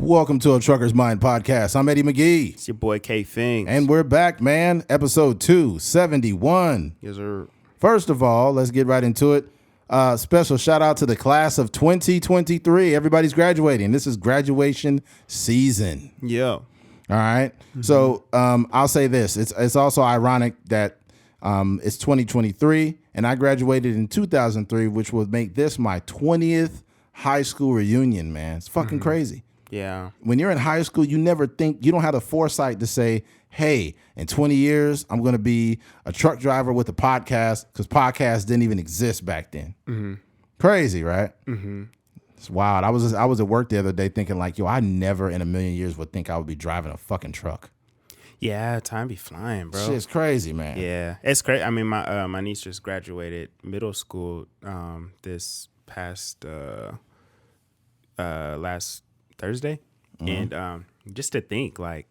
Welcome to a Trucker's Mind podcast. I'm Eddie McGee. It's your boy K Fings. And we're back, man. Episode 271. Yes, sir. First of all, let's get right into it. Special shout out to the class of 2023. Everybody's graduating. This is graduation season. Yeah. All right. Mm-hmm. So I'll say this. It's also ironic that it's 2023 and I graduated in 2003, which would make this my 20th high school reunion, man. It's fucking crazy. Yeah. When you're in high school, you never think, you don't have the foresight to say, hey, in 20 years, I'm going to be a truck driver with a podcast, because podcasts didn't even exist back then. Mm-hmm. Crazy, right? Mm-hmm. It's wild. I was at work the other day thinking like, yo, I never in a million years would think I would be driving a fucking truck. Yeah, time be flying, bro. Shit's crazy, man. Yeah, it's crazy. I mean, my niece just graduated middle school this past last Thursday, and just to think, like,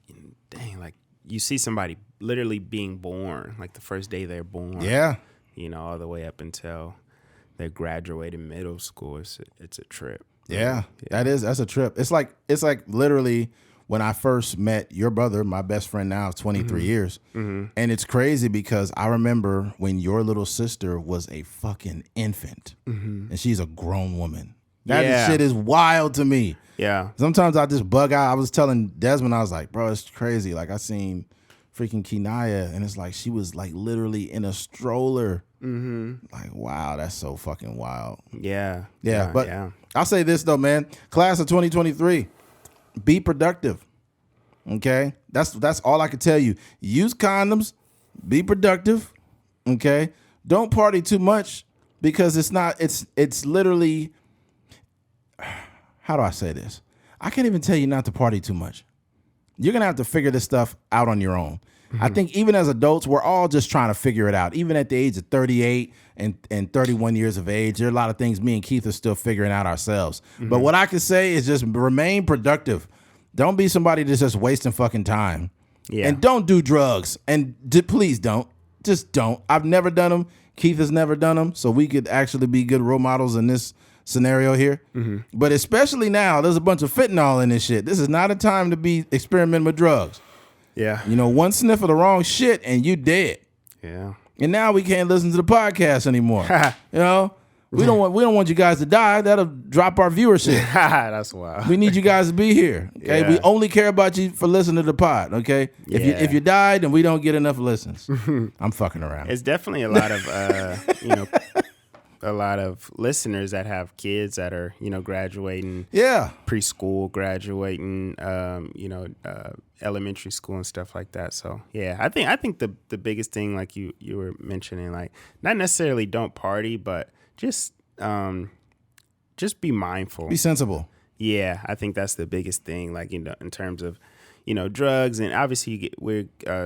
dang, like you see somebody literally being born, like the first day they're born. Yeah. You know, all the way up until they graduated middle school. It's a trip. Yeah. That's a trip. It's like literally when I first met your brother, my best friend now of 23 years. Mm-hmm. And it's crazy because I remember when your little sister was a fucking infant and she's a grown woman. That shit is wild to me. Yeah. Sometimes I just bug out. I was telling Desmond, I was like, bro, it's crazy. Like I seen freaking Kenaya and it's like she was like literally in a stroller. Mm-hmm. Like, wow, that's so fucking wild. Yeah. But I'll say this though, man. Class of 2023, be productive. Okay? That's all I can tell you. Use condoms, be productive. Okay? Don't party too much because it's literally, how do I say this? I can't even tell you not to party too much. You're going to have to figure this stuff out on your own. Mm-hmm. I think even as adults, we're all just trying to figure it out. Even at the age of 38 and 31 years of age, there are a lot of things me and Keith are still figuring out ourselves. Mm-hmm. But what I can say is just remain productive. Don't be somebody that's just wasting fucking time. Yeah. And don't do drugs. And please don't. Just don't. I've never done them. Keith has never done them. So we could actually be good role models in this scenario here. Mm-hmm. But especially now, there's a bunch of fentanyl in this shit. This is not a time to be experimenting with drugs. Yeah. You know, one sniff of the wrong shit and you dead. Yeah. And now we can't listen to the podcast anymore. You know? We don't want you guys to die. That'll drop our viewership. That's wild. We need you guys to be here. Okay. Yeah. We only care about you for listening to the pod. Okay. Yeah. If you die, then we don't get enough listens. I'm fucking around. It's definitely a lot of a lot of listeners that have kids that are, graduating. Yeah. Preschool, graduating, elementary school and stuff like that. So yeah, I think the biggest thing, like you were mentioning, like not necessarily don't party, but just be mindful. Be sensible. Yeah, I think that's the biggest thing, like, in terms of, drugs. And obviously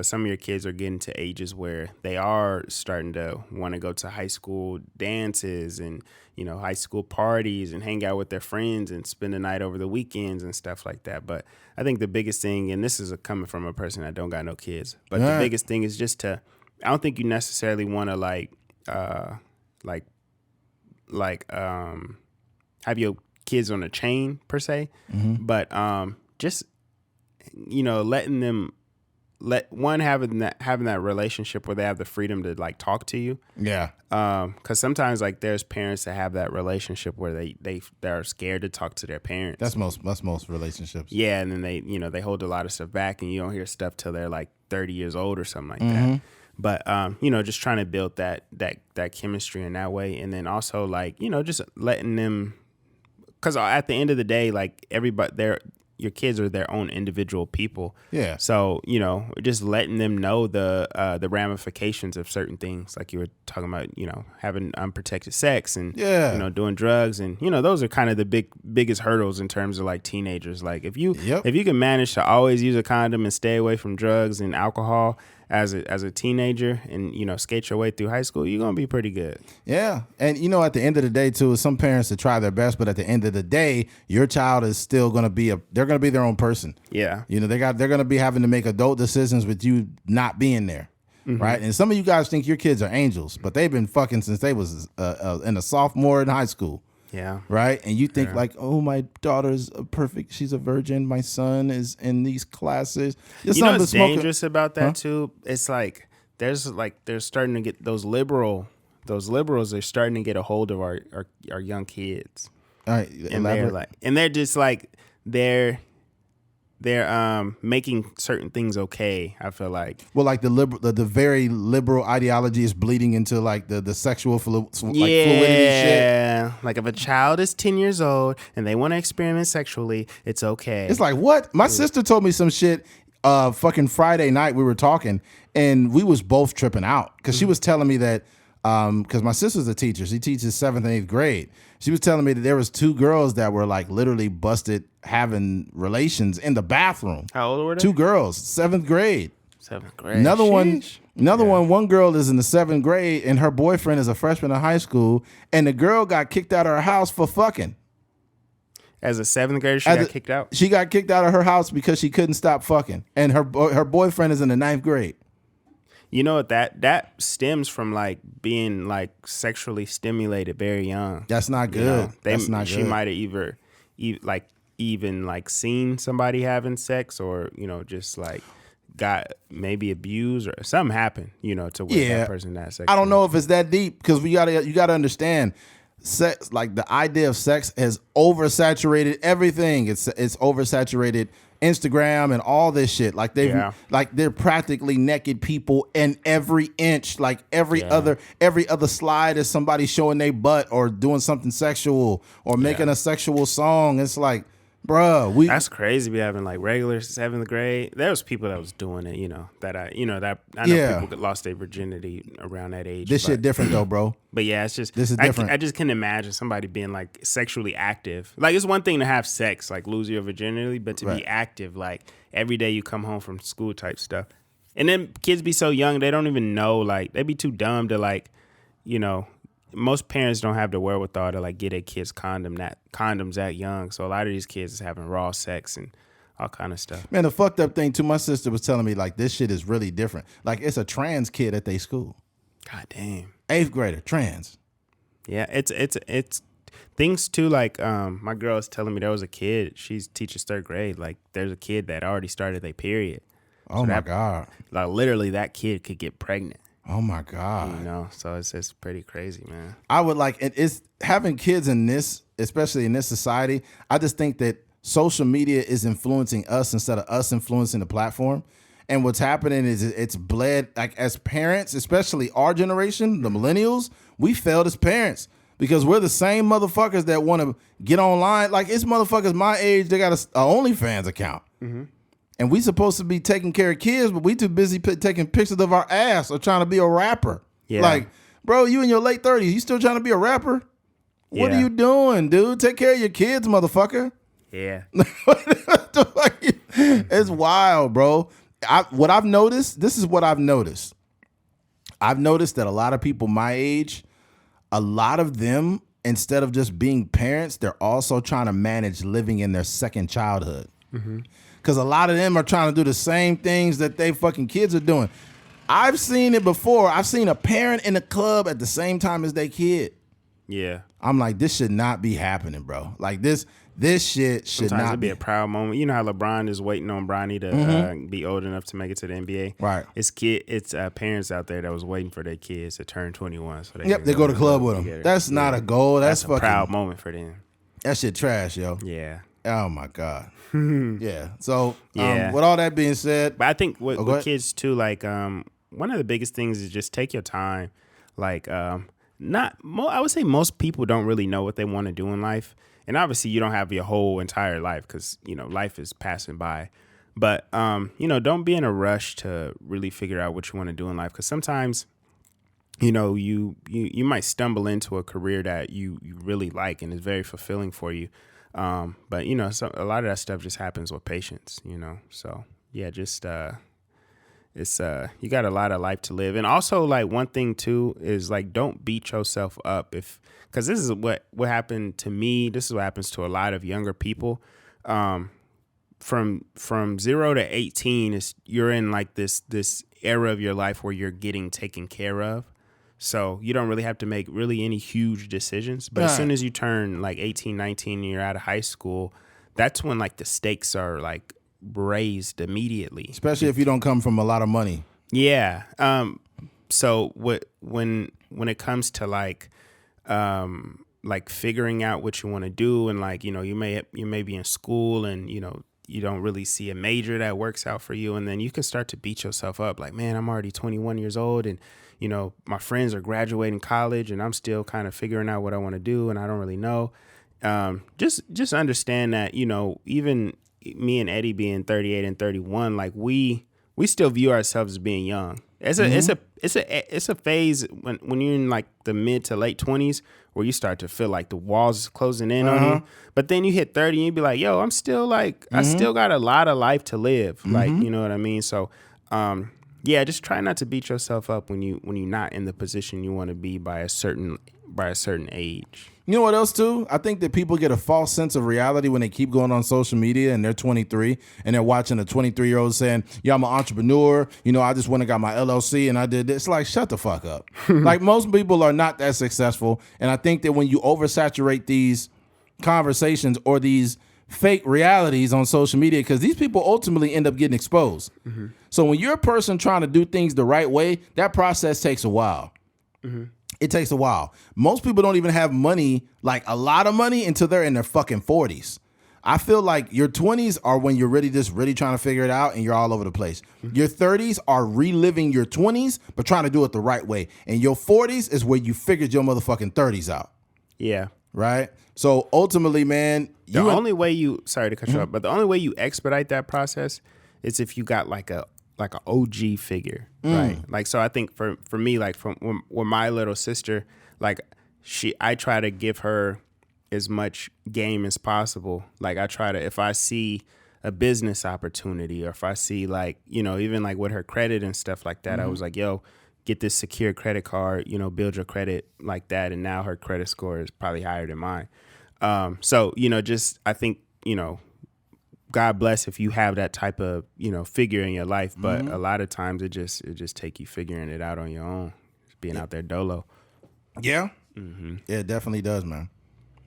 some of your kids are getting to ages where they are starting to want to go to high school dances and, high school parties and hang out with their friends and spend the night over the weekends and stuff like that. But I think the biggest thing, and this is coming from a person that don't got no kids, but the biggest thing is just I don't think you necessarily want to have your kids on a chain per se, but just letting them having that relationship where they have the freedom to like talk to you. Yeah. Because sometimes like there's parents that have that relationship where they're scared to talk to their parents. That's most relationships. Yeah, and then they hold a lot of stuff back, and you don't hear stuff till they're like 30 years old or something like that. But, just trying to build that chemistry in that way. And then also like, just letting them, because at the end of the day, like everybody, your kids are their own individual people. Yeah. So, just letting them know the ramifications of certain things, like you were talking about, having unprotected sex and, doing drugs. And, those are kind of the biggest hurdles in terms of like teenagers. Like if you can manage to always use a condom and stay away from drugs and alcohol as a teenager and, skate your way through high school, you're going to be pretty good. Yeah. And, at the end of the day, too, some parents to try their best, but at the end of the day, your child is still going to be they're going to be their own person. Yeah. They're going to be having to make adult decisions with you not being there. Mm-hmm. Right. And some of you guys think your kids are angels, but they've been fucking since they was in a sophomore in high school. Yeah. Right. And you think Yeah. like, oh, my daughter's a perfect. She's a virgin. My son is in these classes. Just You know something to what's smoke. dangerous about that Huh? too? It's like they're starting to get those liberals are starting to get a hold of our young kids. All right. And they're Elaborate. like, and they're just like they're making certain things okay. I feel like, Well, like the very liberal ideology is bleeding into like the sexual fluidity shit. yeah, like if a child is 10 years old and they want to experiment sexually, it's okay. It's like, what? My sister told me some shit fucking Friday night. We were talking and we was both tripping out because she was telling me that because my sister's a teacher. She teaches 7th and 8th grade. She was telling me that there was 2 girls that were like literally busted having relations in the bathroom. How old were they? 2 girls, 7th grade. 7th grade. Another Sheesh. one, girl is in the 7th grade and her boyfriend is a freshman in high school and the girl got kicked out of her house for fucking. As a 7th grader, she got kicked out. She got kicked out of her house because she couldn't stop fucking. And her boyfriend is in the 9th grade. You know what, that stems from like being like sexually stimulated very young. That's not good. You know, That's not she good. might have even seen somebody having sex, or just like got maybe abused or something happened, to where that person had sex. I don't know if it's that deep because you gotta understand, sex, like the idea of sex has oversaturated everything. It's oversaturated Instagram and all this shit. Like they're practically naked people in every inch. Like every other slide is somebody showing their butt or doing something sexual or making a sexual song. It's like, bruh, that's crazy. Be having like regular 7th grade. There was people that was doing it. That I know people lost their virginity around that age. This shit different though, bro. But yeah, it's just this is different. I just can't imagine somebody being like sexually active. Like it's one thing to have sex, like lose your virginity, but to be active, like every day you come home from school type stuff. And then kids be so young, they don't even know. Like they be too dumb to like, most parents don't have the wherewithal to like get their kids condoms that young. So a lot of these kids is having raw sex and all kind of stuff. Man, the fucked up thing too, my sister was telling me like this shit is really different. Like it's a trans kid at their school. God damn. 8th grader, trans. Yeah, it's things too. Like my girl is telling me there was a kid. She teaches 3rd grade. Like there's a kid that already started their period. Oh my God. Like literally, that kid could get pregnant. Oh my God. So it's pretty crazy, man. I would like it's having kids in this, especially in this society. I just think that social media is influencing us instead of us influencing the platform. And what's happening is it's bled, like as parents, especially our generation, the millennials, we failed as parents because we're the same motherfuckers that want to get online. Like it's motherfuckers my age, they got a OnlyFans account. Mm-hmm. And we supposed to be taking care of kids, but we too busy taking pictures of our ass or trying to be a rapper. Yeah. Like, bro, you in your late 30s, you still trying to be a rapper? What are you doing, dude? Take care of your kids, motherfucker. Yeah. It's wild, bro. I've noticed that a lot of people my age, a lot of them, instead of just being parents, they're also trying to manage living in their second childhood. Because a lot of them are trying to do the same things that they fucking kids are doing. I've seen it before. I've seen a parent in a club at the same time as their kid. Yeah. I'm like, this should not be happening, bro. Like this shit should Sometimes not it'd be a proud moment. You know how LeBron is waiting on Bronny to be old enough to make it to the NBA. Right. It's parents out there that was waiting for their kids to turn 21. So they go to club with them. Together. That's not a goal. That's a fucking proud moment for them. That shit trash, yo. Yeah. Oh my God. Yeah. So with all that being said, but I think with kids too, like one of the biggest things is just take your time. Like I would say most people don't really know what they want to do in life. And obviously you don't have your whole entire life because, life is passing by. But, don't be in a rush to really figure out what you want to do in life. Because sometimes, you might stumble into a career that you really like and is very fulfilling for you. But, a lot of that stuff just happens with patience, So, yeah, just it's you got a lot of life to live. And also, like, one thing, too, is, like, don't beat yourself up because this is what happened to me. This is what happens to a lot of younger people. From 0 to 18, you're in like this era of your life where you're getting taken care of. So you don't really have to make really any huge decisions. But as soon as you turn like 18, 19, and you're out of high school, that's when like the stakes are like raised immediately. Especially if you don't come from a lot of money. Yeah. So when it comes to like figuring out what you want to do, and like, you know, you may be in school and, you know, you don't really see a major that works out for you. And then you can start to beat yourself up like, man, I'm already 21 years old and, you know, my friends are graduating college and I'm still kind of figuring out what I want to do and I don't really know. Just understand that, you know, even me and Eddie being 38 and 31, like we still view ourselves as being young. It's a phase when you're in like the mid to late 20s where you start to feel like the walls closing in on you. But then you hit 30 and you be like, yo, I'm still like, I still got a lot of life to live. Like, you know what I mean? So, yeah, just try not to beat yourself up when you're not in the position you want to be by a certain age. You know what else too? I think that people get a false sense of reality when they keep going on social media and they're 23 and they're watching a 23-year-old saying, yeah, I'm an entrepreneur. You know, I just went and got my LLC and I did this. Like, shut the fuck up. Like, most people are not that successful. And I think that when you oversaturate these conversations or these fake realities on social media, because these people ultimately end up getting exposed. So when you're a person trying to do things the right way, that process takes a while. It takes a while. Most people don't even have money, like a lot of money, until they're in their fucking 40s. I feel like your 20s are when you're really trying to figure it out and you're all over the place. Your 30s are reliving your 20s, but trying to do it the right way. And your 40s is where you figured your motherfucking 30s out. Yeah. Right? So ultimately, man, only way you, sorry to cut you off, but the only way you expedite that process is if you got like an OG figure, right? Like, so I think for me, like from with my little sister, like I try to give her as much game as possible. Like I try to, if I see a business opportunity or if I see like, you know, even like with her credit and stuff like that, I was like, yo, get this secure credit card, you know, build your credit like that. And now her credit score is probably higher than mine. So, you know, just, I think, you know, God bless if you have that type of, you know, figure in your life, but a lot of times it just take you figuring it out on your own, just being out there dolo. Yeah. Yeah, it definitely does, man.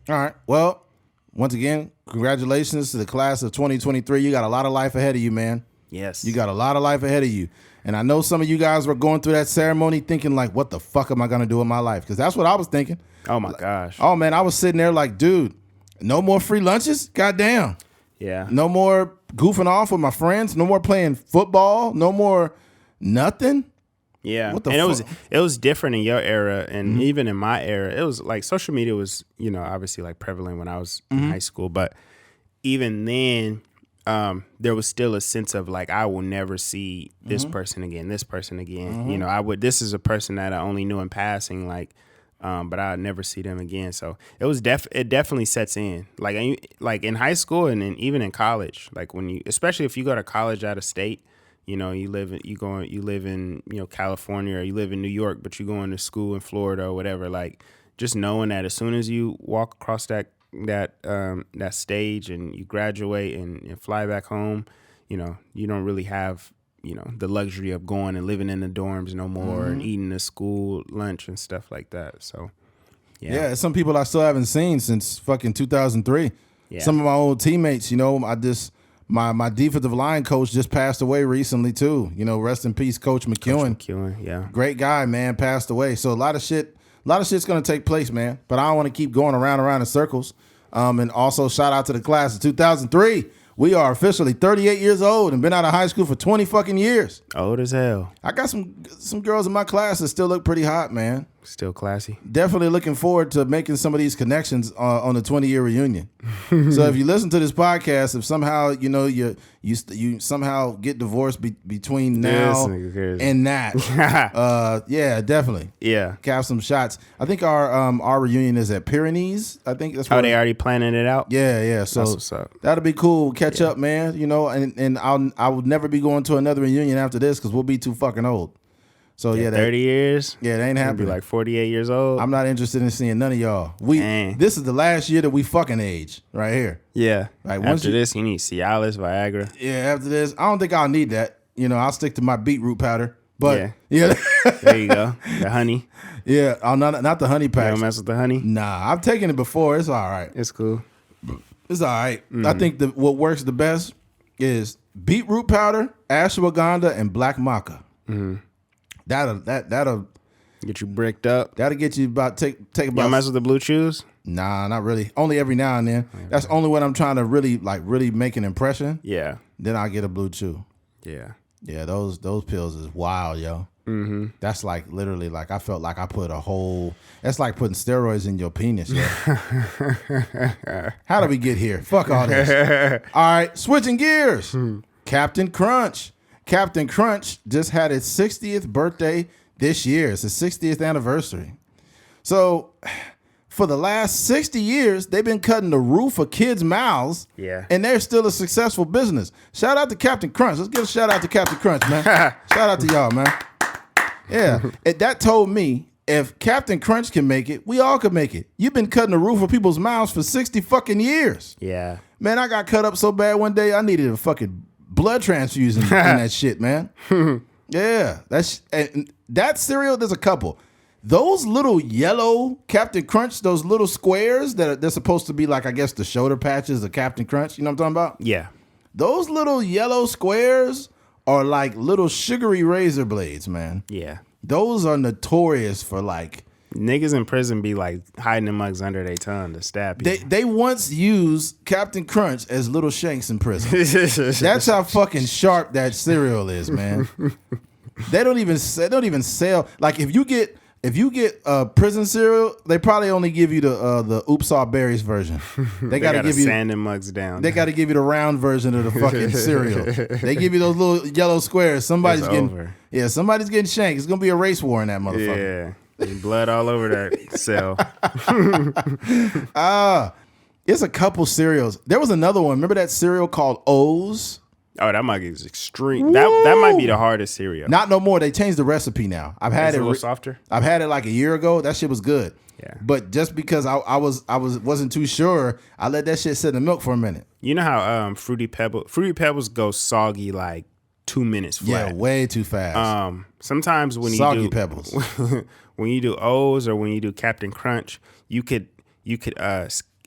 All right. Well, once again, congratulations to the class of 2023. You got a lot of life ahead of you, man. Yes. You got a lot of life ahead of you. And I know some of you guys were going through that ceremony thinking like, what the fuck am I going to do in my life? Because that's what I was thinking. Oh, my gosh. Oh, man, I was sitting there like, dude, no more free lunches? Goddamn. Yeah. No more goofing off with my friends. No more playing football. No more nothing. Yeah. What the fuck? It was different in your era. And even in my era, it was like social media was, you know, obviously like prevalent when I was in high school. But even then, there was still a sense of like, I will never see this person again, You know, this is a person that I only knew in passing, like, but I'd never see them again. So it was it definitely sets in like in high school and then even in college, like especially if you go to college out of state, you know, you live in, you know, California or you live in New York, but you're going to school in Florida or whatever, like just knowing that as soon as you walk across that stage and you graduate and fly back home, you know, you don't really have, you know, the luxury of going and living in the dorms no more and eating the school lunch and stuff like that. So, yeah, some people I still haven't seen since fucking 2003. Yeah. Some of my old teammates, you know, my defensive line coach just passed away recently too. You know, rest in peace, Coach McEwen. Yeah. Great guy, man, passed away. So a lot of shit's going to take place, man. But I don't want to keep going around in circles. And also shout out to the class of 2003. We are officially 38 years old and been out of high school for 20 fucking years. Old as hell. I got some girls in my class that still look pretty hot, man. Still classy. Definitely looking forward to making some of these connections on the 20-year reunion. So if you listen to this podcast, if somehow, you know, you somehow get divorced between now and that, yeah, definitely. Yeah. Have some shots. I think our reunion is at Pyrenees. I think that's where they already planning it out? Yeah. So that's what's up. That'll be cool. Catch up, man. You know, and I would never be going to another reunion after this because we'll be too fucking old. So yeah, 30 years. Yeah, they ain't happening. Be like 48 years old. I'm not interested in seeing none of y'all. This is the last year that we fucking age right here. Yeah. Like after this, you need Cialis, Viagra. Yeah. After this, I don't think I'll need that. You know, I'll stick to my beetroot powder. But yeah, there you go. The honey. Yeah, not the honey You packs. don't mess with the honey? Nah, I've taken it before. It's all right. It's cool. It's all right. I think what works the best is beetroot powder, ashwagandha, and black maca. That'll Get you bricked up. that'll get you about take You about. don't mess with the blue chews? Nah, not really. Only every now and then. That's only when I'm trying to really make an impression. Yeah. Then I get a blue chew. Yeah. Yeah, those pills is wild, yo. Mm-hmm. That's like literally like I felt like I put a whole. That's like putting steroids in your penis, yo. How did we get here? Fuck all this. All right, switching gears. Captain Crunch. Captain Crunch just had its 60th birthday this year. It's his 60th anniversary. So, for the last 60 years, they've been cutting the roof of kids' mouths. Yeah. And they're still a successful business. Shout out to Captain Crunch. Let's give a shout out to Captain Crunch, man. Shout out to y'all, man. Yeah. That told me if Captain Crunch can make it, we all could make it. You've been cutting the roof of people's mouths for 60 fucking years. Yeah. Man, I got cut up so bad one day, I needed a fucking blood transfusion in that shit, man. Yeah. And that cereal, there's a couple. Those little yellow Captain Crunch, those little squares they're supposed to be like, I guess, the shoulder patches of Captain Crunch. You know what I'm talking about? Yeah. Those little yellow squares are like little sugary razor blades, man. Yeah. Those are notorious for like. Niggas in prison be like hiding them mugs under their tongue to stab you. They once used Captain Crunch as little shanks in prison. That's how fucking sharp that cereal is, man. They don't even sell. Like if you get prison cereal, they probably only give you the Oops All Berries version. They gotta give you sand them mugs down. They gotta give you the round version of the fucking cereal. They give you those little yellow squares. Somebody's getting shanked. It's gonna be a race war in that motherfucker. Yeah. Blood all over that cell. It's a couple cereals. There was another one. Remember that cereal called O's? Oh, that mug is extreme. That might be the hardest cereal. Not no more. They changed the recipe now. I've had It's it a little softer. I've had it like a year ago. That shit was good. Yeah. But just because I wasn't too sure, I let that shit sit in the milk for a minute. You know how Fruity Pebbles go soggy like 2 minutes flat. Yeah, way too fast. Sometimes when Soggy you do Pebbles. when you do O's or when you do Captain Crunch, you could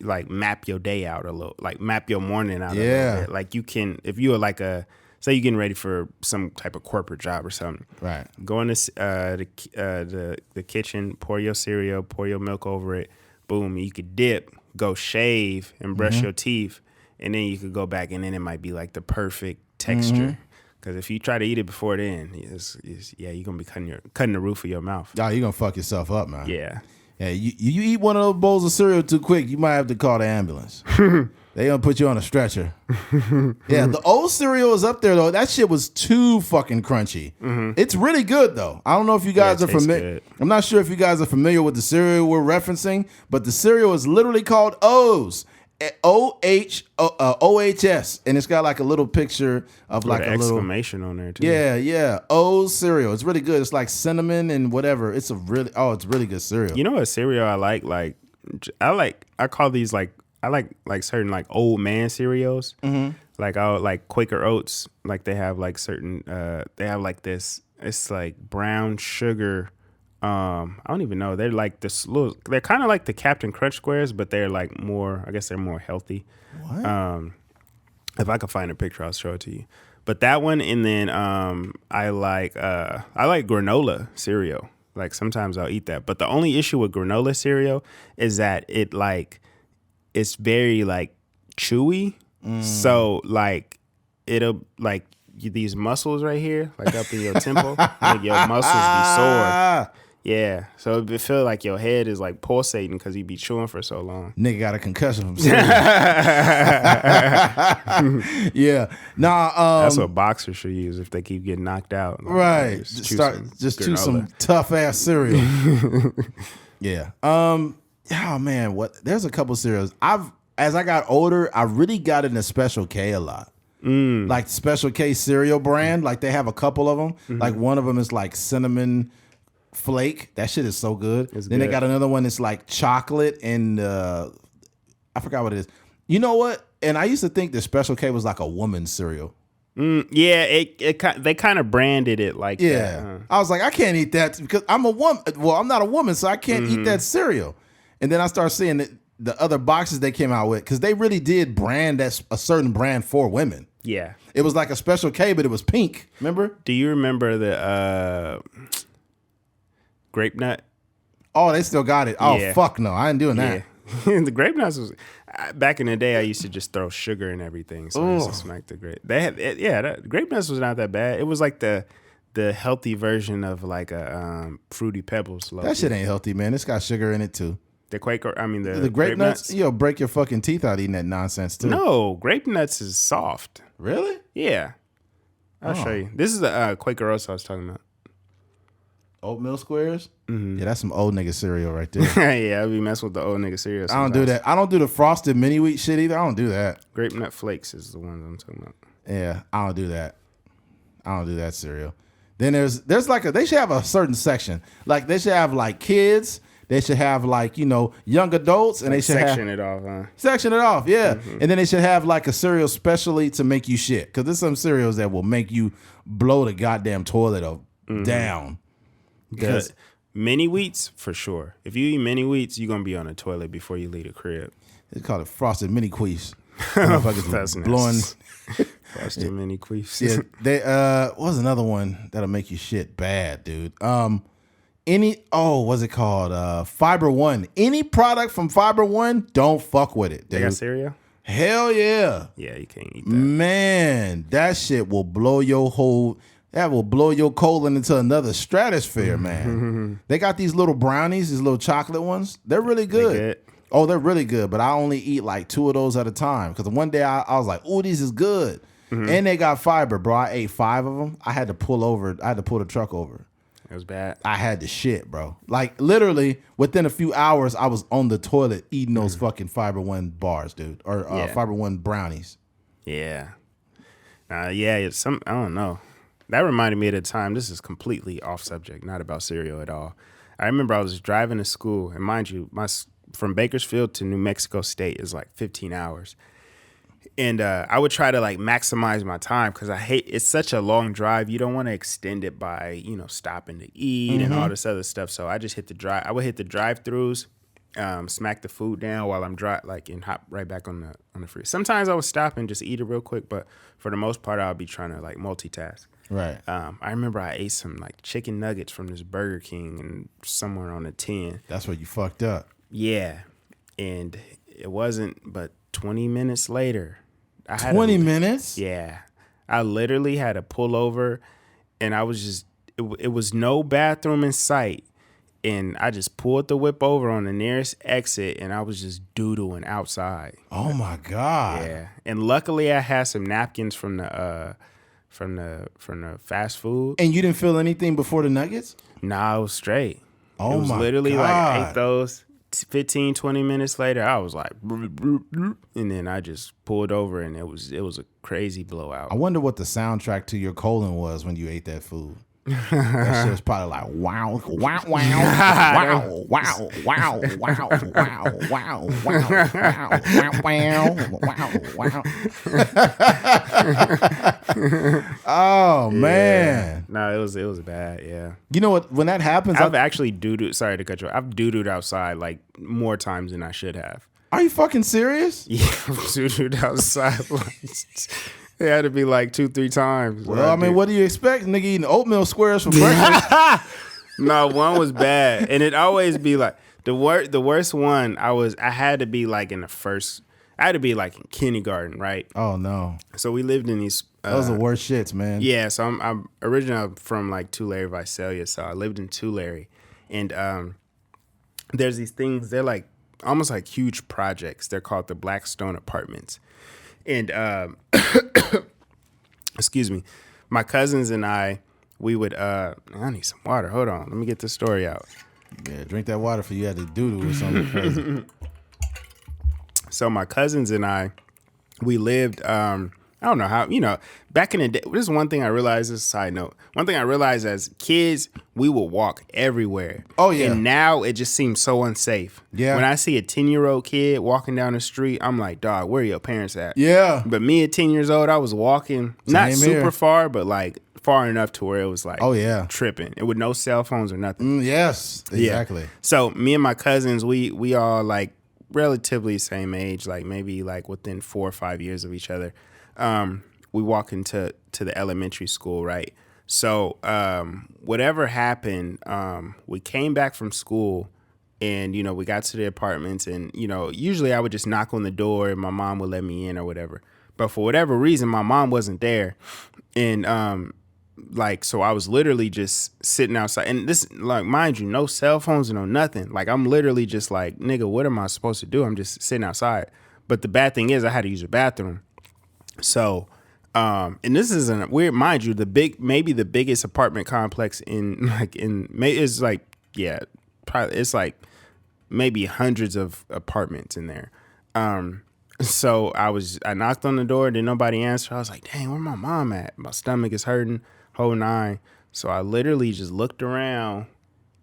like map your day out a little, like map your morning out a little bit. Like you can, if you are like say you're getting ready for some type of corporate job or something. Right. Go in the kitchen, pour your cereal, pour your milk over it. Boom. You could dip, go shave, and brush your teeth, and then you could go back, and then it might be like the perfect texture. Because if you try to eat it before then, you're gonna be cutting the roof of your mouth. Oh, you're gonna fuck yourself up, man. Yeah. Yeah, you eat one of those bowls of cereal too quick, you might have to call the ambulance. They gonna put you on a stretcher. Yeah, the old cereal is up there though. That shit was too fucking crunchy. It's really good though. I don't know if you guys are familiar. I'm not sure if you guys are familiar with the cereal we're referencing, but the cereal is literally called O's. OHS, and it's got like a little picture of like a little exclamation on there too. Yeah. O's cereal. It's really good. It's like cinnamon and whatever. It's really good cereal. You know what cereal I like? I call these I like certain like old man cereals. Like I like Quaker Oats. Like they have like certain they have like this. It's like brown sugar. I don't even know. They're like this little. They're kind of like the Captain Crunch squares, but they're like more. I guess they're more healthy. What? If I could find a picture, I'll show it to you. But that one, and then I like granola cereal. Like sometimes I'll eat that. But the only issue with granola cereal is that it's very like chewy. So like it'll like these muscles right here, like up in your temple, like your muscles be sore. Yeah, so it feel like your head is like pulsating because you be chewing for so long. Nigga got a concussion from cereal. Yeah, nah. That's what boxers should use if they keep getting knocked out. Like, right, chew some tough ass cereal. Yeah. Oh man, there's a couple cereals. As I got older, I really got into Special K a lot. Like Special K cereal brand, like they have a couple of them. Like one of them is like cinnamon flake. That shit is so good. Then they got another one that's like chocolate and I forgot what it is. You know what? And I used to think that Special K was like a woman's cereal. Yeah, they kind of branded it like that. Yeah. I was like, I can't eat that because I'm a woman. Well, I'm not a woman, so I can't eat that cereal. And then I started seeing the other boxes they came out with because they really did brand a certain brand for women. Yeah. It was like a Special K, but it was pink. Remember? Do you remember the grape nut? Oh, they still got it. Oh, Yeah. fuck no. I ain't doing that. Yeah. The grape nuts was back in the day. I used to just throw sugar in everything, so I used to smack the grape. They had grape nuts was not that bad. It was like the healthy version of like a fruity pebbles. That shit ain't healthy, man. It's got sugar in it too. The Quaker, I mean The grape nuts. You'll break your fucking teeth out eating that nonsense too. No, grape nuts is soft. Really? Yeah, I'll show you. This is the Quakerosa I was talking about. Oatmeal squares? Yeah, that's some old nigga cereal right there. Yeah, I be messing with the old nigga cereal. I don't do that. I don't do the frosted mini wheat shit either. I don't do that. Grape nut flakes is the ones I'm talking about. Yeah, I don't do that. I don't do that cereal. Then there's like they should have a certain section. Like they should have like kids. They should have like, young adults, and they should section it off, huh? Section it off, yeah. And then they should have like a cereal specially to make you shit. Because there's some cereals that will make you blow the goddamn toilet down. Because mini wheats, for sure. If you eat mini wheats, you're going to be on the toilet before you leave the crib. They call it frosted mini queefs. That's blowing. nice. Frosted mini queefs. Yeah, they what was another one that'll make you shit bad, dude? What's it called? Fiber One. Any product from Fiber One, don't fuck with it, dude. They got cereal? Hell yeah. Yeah, you can't eat that. Man, that shit will blow your colon into another stratosphere, man. They got these little brownies, these little chocolate ones. They're really good. Oh, they're really good, but I only eat like 2 of those at a time. Because one day I was like, "Ooh, these is good." And they got fiber, bro. I ate 5 of them. I had to pull the truck over. It was bad. I had to shit, bro. Like literally within a few hours, I was on the toilet eating those fucking Fiber One bars, dude, or Fiber One brownies. Yeah. I don't know. That reminded me of the time. This is completely off subject, not about cereal at all. I remember I was driving to school, and mind you, from Bakersfield to New Mexico State is like 15 hours. And I would try to like maximize my time because it's such a long drive. You don't want to extend it by, stopping to eat and all this other stuff. So I just hit the drive. I would hit the drive-throughs, smack the food down while I'm and hop right back on the freeway. Sometimes I would stop and just eat it real quick, but for the most part, I'll be trying to like multitask. Right. I remember I ate some like chicken nuggets from this Burger King and somewhere on a 10. That's where you fucked up. Yeah. And it wasn't but 20 minutes later. 20 minutes? Yeah. I literally had to pull over and I was just, it was no bathroom in sight. And I just pulled the whip over on the nearest exit and I was just doodling outside. Oh my God. Yeah. And luckily I had some napkins from the fast food. And you didn't feel anything before the nuggets? Nah, I was straight. Oh, it was my literally God. like I ate those 15, 20 minutes later. I was like, and then I just pulled over and it was a crazy blowout. I wonder what the soundtrack to your colon was when you ate that food. That shit was probably like wow, wow, wow, wow, wow, wow, wow, wow, wow, wow, wow. Oh man. No, it was bad, yeah. You know what? When that happens, I've actually doo-dooed, sorry to cut you off. I've doo-dooed outside like more times than I should have. Are you fucking serious? Yeah, I've doo-dooed outside like it had to be like 2-3 times. Well, I mean, what do you expect? Nigga eating oatmeal squares for breakfast? No, one was bad. And it always be like the worst one I had to be like in in kindergarten, right? Oh no. So we lived in these those are the worst shits, man. Yeah, so I'm originally from like Tulare, Visalia, so I lived in Tulare. And there's these things, they're like almost like huge projects. They're called the Blackstone Apartments. And excuse me, my cousins and we would I need some water. Hold on, let me get this story out. Yeah, drink that water for you had to doodle or something crazy. So my cousins and we lived I don't know how, back in the day, this is one thing I realized, this is a side note. One thing I realized as kids, we would walk everywhere. Oh, yeah. And now it just seems so unsafe. Yeah. When I see a 10-year-old kid walking down the street, I'm like, dog, where are your parents at? Yeah. But me at 10 years old, I was walking, not Same super here. far, but like far enough to where it was like, Oh, yeah. tripping. And with no cell phones or nothing. Yes, exactly. Yeah. So me and my cousins, we all like relatively same age, like maybe like within 4 or 5 years of each other. We walk into the elementary school, right? So whatever happened, we came back from school and, we got to the apartments and, usually I would just knock on the door and my mom would let me in or whatever. But for whatever reason, my mom wasn't there. And so I was literally just sitting outside. And this, like, mind you, no cell phones and no nothing. Like, I'm literally just like, nigga, what am I supposed to do? I'm just sitting outside. But the bad thing is I had to use the bathroom. So, and this isn't weird, mind you, maybe the biggest apartment complex it's like maybe hundreds of apartments in there. So I knocked on the door, didn't nobody answer. I was like, dang, where my mom at? My stomach is hurting, whole nine. So I literally just looked around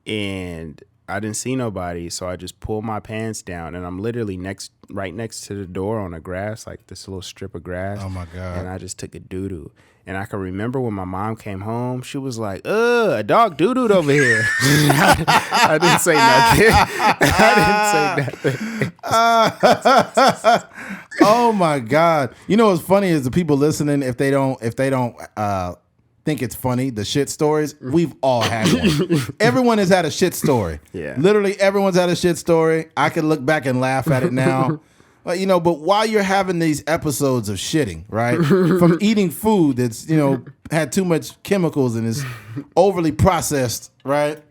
and I didn't see nobody, so I just pulled my pants down, and I'm literally right next to the door on the grass, like this little strip of grass. Oh, my God. And I just took a doo-doo. And I can remember when my mom came home, she was like, a dog doo-dooed over here. I didn't say nothing. Oh, my God. You know what's funny is the people listening, if they don't think it's funny, the shit stories, we've all had one. Everyone has had a shit story. Yeah. Literally everyone's had a shit story. I can look back and laugh at it now. But while you're having these episodes of shitting, right? From eating food that's, had too much chemicals and is overly processed, right?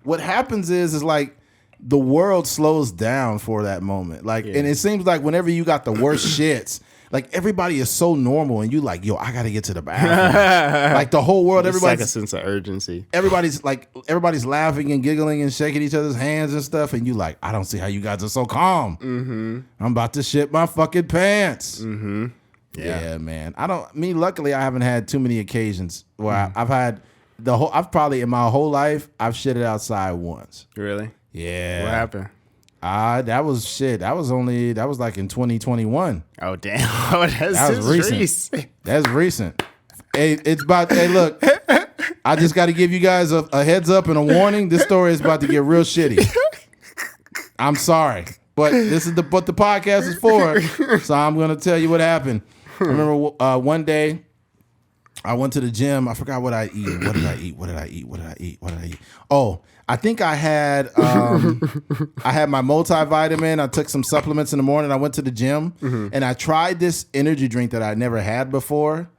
What happens is like the world slows down for that moment. Like, and it seems like whenever you got the worst shits, like everybody is so normal and you like, yo, I gotta get to the bathroom. Like the whole world, It's like a everybody's sense of urgency. everybody's laughing and giggling and shaking each other's hands and stuff, and you like, I don't see how you guys are so calm. Mm-hmm. I'm about to shit my fucking pants. Mm-hmm. Yeah, man. Luckily I haven't had too many occasions where I've had I've probably in my whole life I've shitted outside once. Really? Yeah. What happened? That was shit. That was like in 2021. Oh, damn. Oh, That was recent. That's recent. Hey, look, I just got to give you guys a heads up and a warning. This story is about to get real shitty. I'm sorry, but this is what the podcast is for. So I'm going to tell you what happened. I remember one day I went to the gym. I forgot what I eat. What did I eat? Oh, I think I had my multivitamin. I took some supplements in the morning. I went to the gym and I tried this energy drink that I never had before.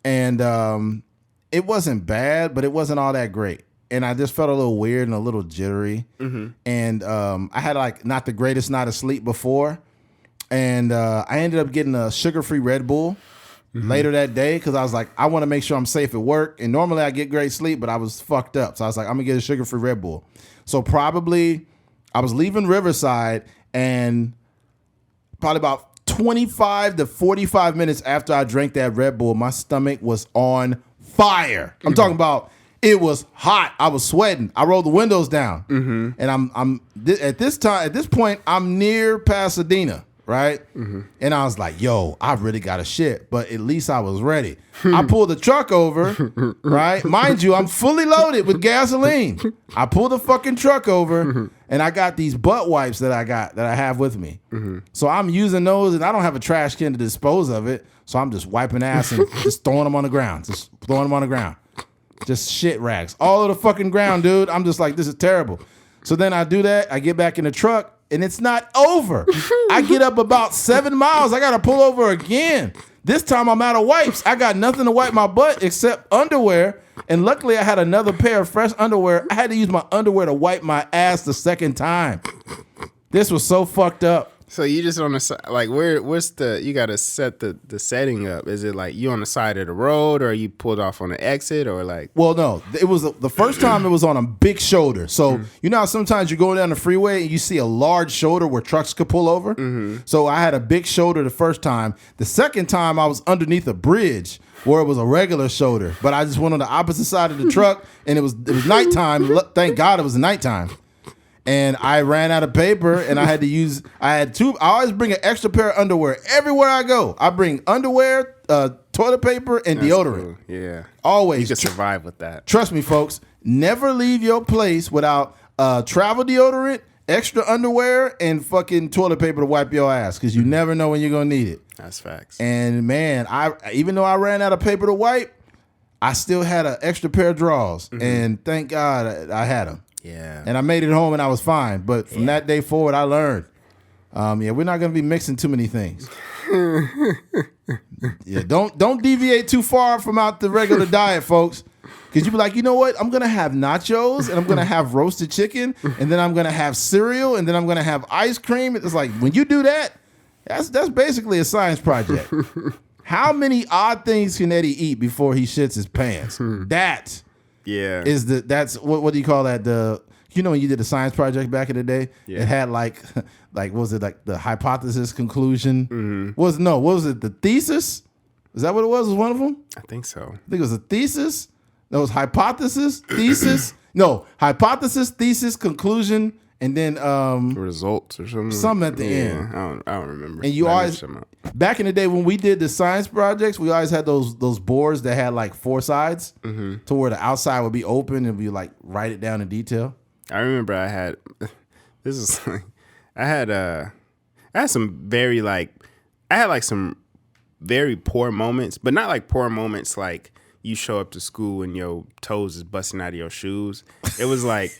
And it wasn't bad, but it wasn't all that great. And I just felt a little weird and a little jittery. And I had like not the greatest night of sleep before. And I ended up getting a sugar-free Red Bull later that day because I was like, I want to make sure I'm safe at work. And normally I get great sleep, but I was fucked up. So I was like, I'm going to get a sugar-free Red Bull. So probably I was leaving Riverside and probably about 25 to 45 minutes after I drank that Red Bull, my stomach was on fire. I'm talking about it was hot. I was sweating. I rolled the windows down. And I'm at this point, I'm near Pasadena. Right? And I was like, yo, I really got a shit, but at least I was ready. I pulled the truck over, right? Mind you, I'm fully loaded with gasoline. I pulled the fucking truck over and I got these butt wipes that I have with me. So I'm using those and I don't have a trash can to dispose of it. So I'm just wiping ass and just throwing them on the ground. Just shit rags all over the fucking ground, dude. I'm just like, this is terrible. So then I do that. I get back in the truck. And it's not over. I get up about 7 miles. I got to pull over again. This time I'm out of wipes. I got nothing to wipe my butt except underwear. And luckily I had another pair of fresh underwear. I had to use my underwear to wipe my ass the second time. This was so fucked up. So you just on the side, like what's the, you got to set the setting up. Is it like you on the side of the road, or you pulled off on the exit, or like? Well, no, it was the first time it was on a big shoulder. So you know how sometimes you're going down the freeway and you see a large shoulder where trucks could pull over. So I had a big shoulder the first time. The second time I was underneath a bridge where it was a regular shoulder, but I just went on the opposite side of the truck, and it was nighttime. Thank God it was nighttime. And I ran out of paper, and I always bring an extra pair of underwear everywhere I go. I bring underwear, toilet paper, and deodorant. Cool. Yeah. Always. You can survive with that. Trust me, folks. Never leave your place without travel deodorant, extra underwear, and fucking toilet paper to wipe your ass, because you never know when you're going to need it. That's facts. And, man, even though I ran out of paper to wipe, I still had an extra pair of drawers. And thank God I had them. Yeah. And I made it home and I was fine. But from that day forward, I learned. We're not going to be mixing too many things. Don't deviate too far from out the regular diet, folks. Because you be like, you know what? I'm going to have nachos, and I'm going to have roasted chicken, and then I'm going to have cereal, and then I'm going to have ice cream. It's like, when you do that, that's basically a science project. How many odd things can Eddie eat before he shits his pants? That. Yeah, that's what do you call that? When you did the science project back in the day, it had like what was it, like the hypothesis, conclusion? What was it, the thesis? Is that what it was? Was one of them? I think so. I think it was a thesis. No, it was hypothesis, thesis. No, hypothesis, thesis, conclusion, and then results or something. Something at the end. I don't remember. And you always, back in the day when we did the science projects, we always had those boards that had like 4 sides to where the outside would be open, and we like write it down in detail. I remember I had some very poor moments, but not like poor moments like you show up to school and your toes is busting out of your shoes. It was like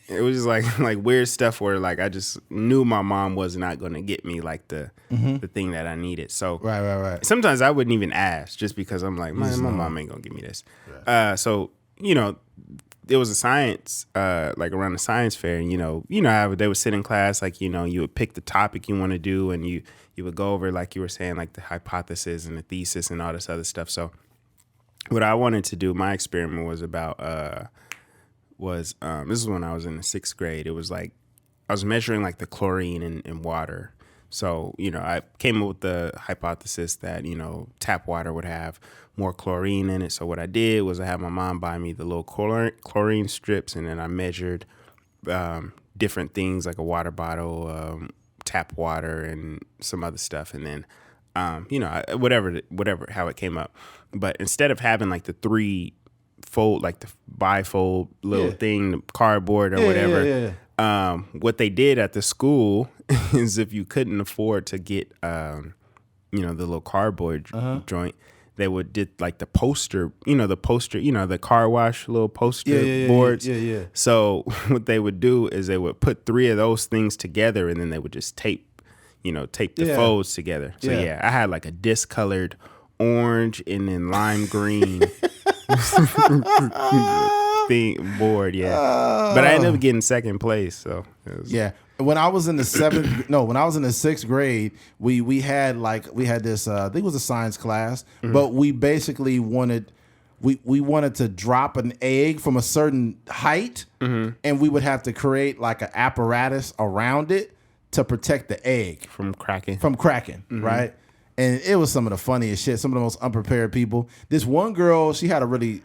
just like weird stuff where like I just knew my mom was not going to get me like the thing that I needed. So right. Sometimes I wouldn't even ask, just because I'm like, my mom ain't gonna give me this. Right. So there was a science like around the science fair, and you know how they would sit in class, like you would pick the topic you want to do, and you would go over, like you were saying, like the hypothesis and the thesis and all this other stuff. So what I wanted to do, my experiment was about this is when I was in the 6th grade. It was like I was measuring like the chlorine in water. So, I came up with the hypothesis that, tap water would have more chlorine in it. So what I did was I had my mom buy me the little chlorine strips, and then I measured different things like a water bottle, tap water, and some other stuff. And then, whatever, how it came up. But instead of having like the 3-fold, like the bifold little thing, the cardboard or whatever, what they did at the school is, if you couldn't afford to get, the little cardboard joint, they would did like the poster, the car wash little poster boards. Yeah. So what they would do is they would put 3 of those things together, and then they would just tape the folds together. So I had like a discolored orange and then lime green thing board, but I ended up getting 2nd place. So when I was in the 6th grade, we had this I think it was a science class, but we basically wanted to drop an egg from a certain height, and we would have to create like an apparatus around it to protect the egg from cracking, right? And it was some of the funniest shit. Some of the most unprepared people. This one girl, she had a really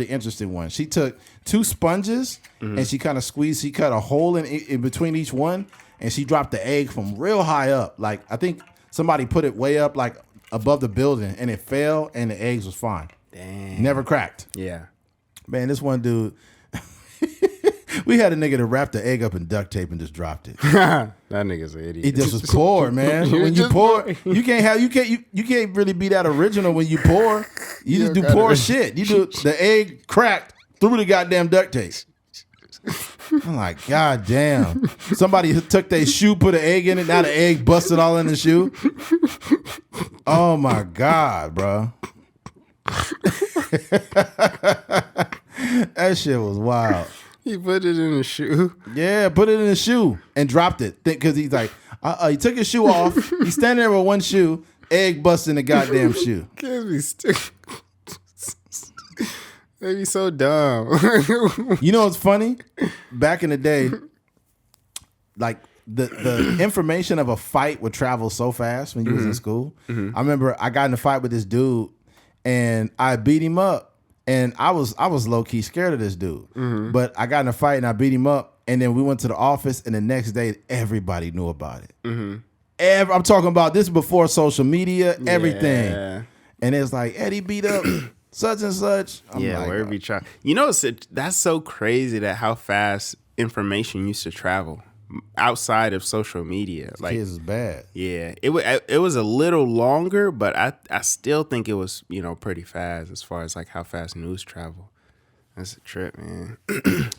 interesting one. She took 2 sponges and she kind of squeezed. She cut a hole in between each one, and she dropped the egg from real high up. Like, I think somebody put it way up, like above the building, and it fell, and the eggs was fine. Damn. Never cracked. Yeah. Man, this one dude. We had a nigga that wrapped the egg up in duct tape and just dropped it. That nigga's an idiot. He just was poor, man. When you pour, you can't really be that original when you pour. You just do poor shit. You do the egg cracked through the goddamn duct tape. I'm like, God damn. Somebody took their shoe, put an egg in it. Now the egg busted all in the shoe. Oh my God, bro. That shit was wild. He put it in a shoe. Yeah, put it in a shoe and dropped it. Because he's like, He took his shoe off. He's standing there with one shoe, egg busting the goddamn shoe. Kids be stupid. They be so dumb. You know what's funny? Back in the day, like the information of a fight would travel so fast when you was in school. I remember I got in a fight with this dude and I beat him up, and I was low key scared of this dude. But I got in a fight and I beat him up, and then we went to the office, and the next day everybody knew about it. I'm talking about this before social media, everything. Yeah. And it's like, Eddie beat up such and such. I'm Yeah, like, where we try. You know, that's so crazy that how fast information used to travel outside of social media. Like, kids is bad. yeah, it was a little longer, but I still think it was, you know, pretty fast as far as like how fast news travel. That's a trip, man.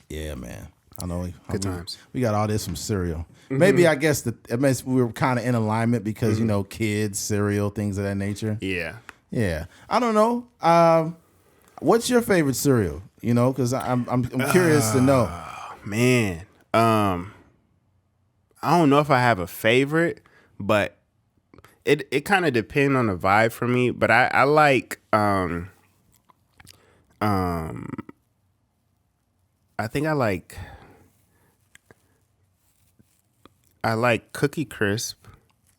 Yeah, man. I know. Good times. We got all this from cereal. Maybe I guess we were kind of in alignment because you know, kids, cereal, things of that nature. Yeah. Yeah. I don't know. What's your favorite cereal? You know, because I'm curious to know. Man, I don't know if I have a favorite, but it kind of depends on the vibe for me. But I like I think I like Cookie Crisp.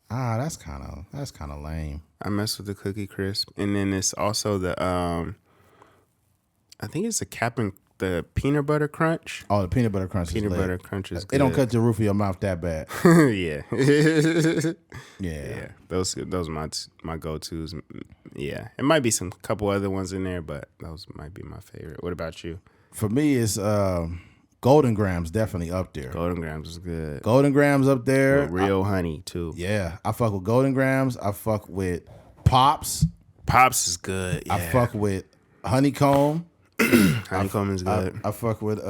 That's kind of lame. I mess with the Cookie Crisp, and then it's also the I think it's the peanut butter crunch. Oh, the peanut butter crunch. Peanut is butter lit. crunch is good. It don't cut the roof of your mouth that bad. Yeah. Yeah. Those are my go-tos. Yeah. It might be some couple other ones in there, but those might be my favorite. What about you? For me, it's Golden Grams definitely up there. Golden Grams is good. Golden Grams up there. With real honey too. Yeah, I fuck with Golden Grams. I fuck with Pops. Pops is good. Yeah. I fuck with Honeycomb. Honeycomb is good. I fuck with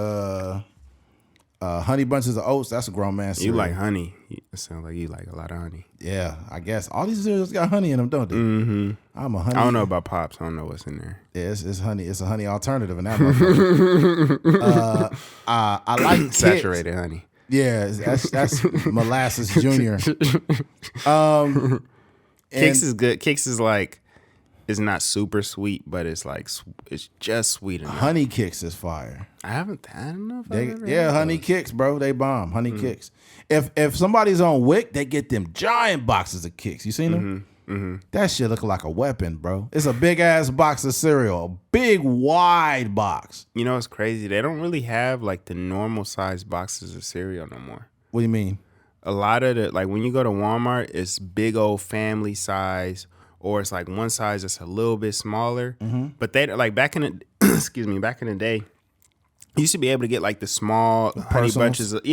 Honey Bunches of Oats. That's a grown man cereal. You like honey. It sounds like you like a lot of honey. Yeah, I guess all these cereals got honey in them, don't they? Mm-hmm. I'm a honey. I don't know about Pops. I don't know what's in there. Yeah, it's honey. It's a honey alternative in that motherfucker. I like saturated honey. Yeah, that's molasses junior. Kix is good. Kix is like, it's not super sweet, but it's like it's just sweet enough. Honey Kicks is fire. I don't know if I've ever Yeah, had Honey those. Kicks, bro. They bomb. Honey Kicks. If somebody's on Wick, they get them giant boxes of Kicks. You seen them? That shit look like a weapon, bro. It's a big ass box of cereal, a big wide box. You know what's crazy? They don't really have like the normal size boxes of cereal no more. What do you mean? A lot of the, like when you go to Walmart, it's big old family size, or it's like one size that's a little bit smaller. But they like back in the back in the day, you used to be able to get like the small honey bunches of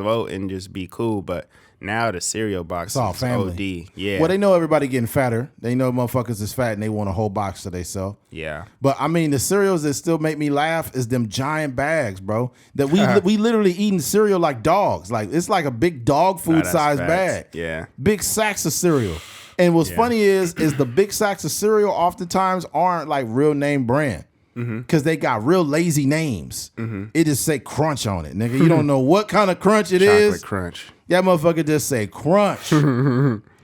oat and just be cool. But now the cereal box all is family. OD. Yeah. Well, they know everybody getting fatter. They know motherfuckers is fat and they want a whole box to themselves. Yeah. But I mean, the cereals that still make me laugh is them giant bags, bro. That we literally eating cereal like dogs. Like it's like a big dog food size bag. Yeah. Big sacks of cereal. And what's funny is the big sacks of cereal oftentimes aren't like real name brand. Because they got real lazy names. It just say crunch on it, nigga. You don't know what kind of crunch it is. Chocolate crunch. That motherfucker just say crunch.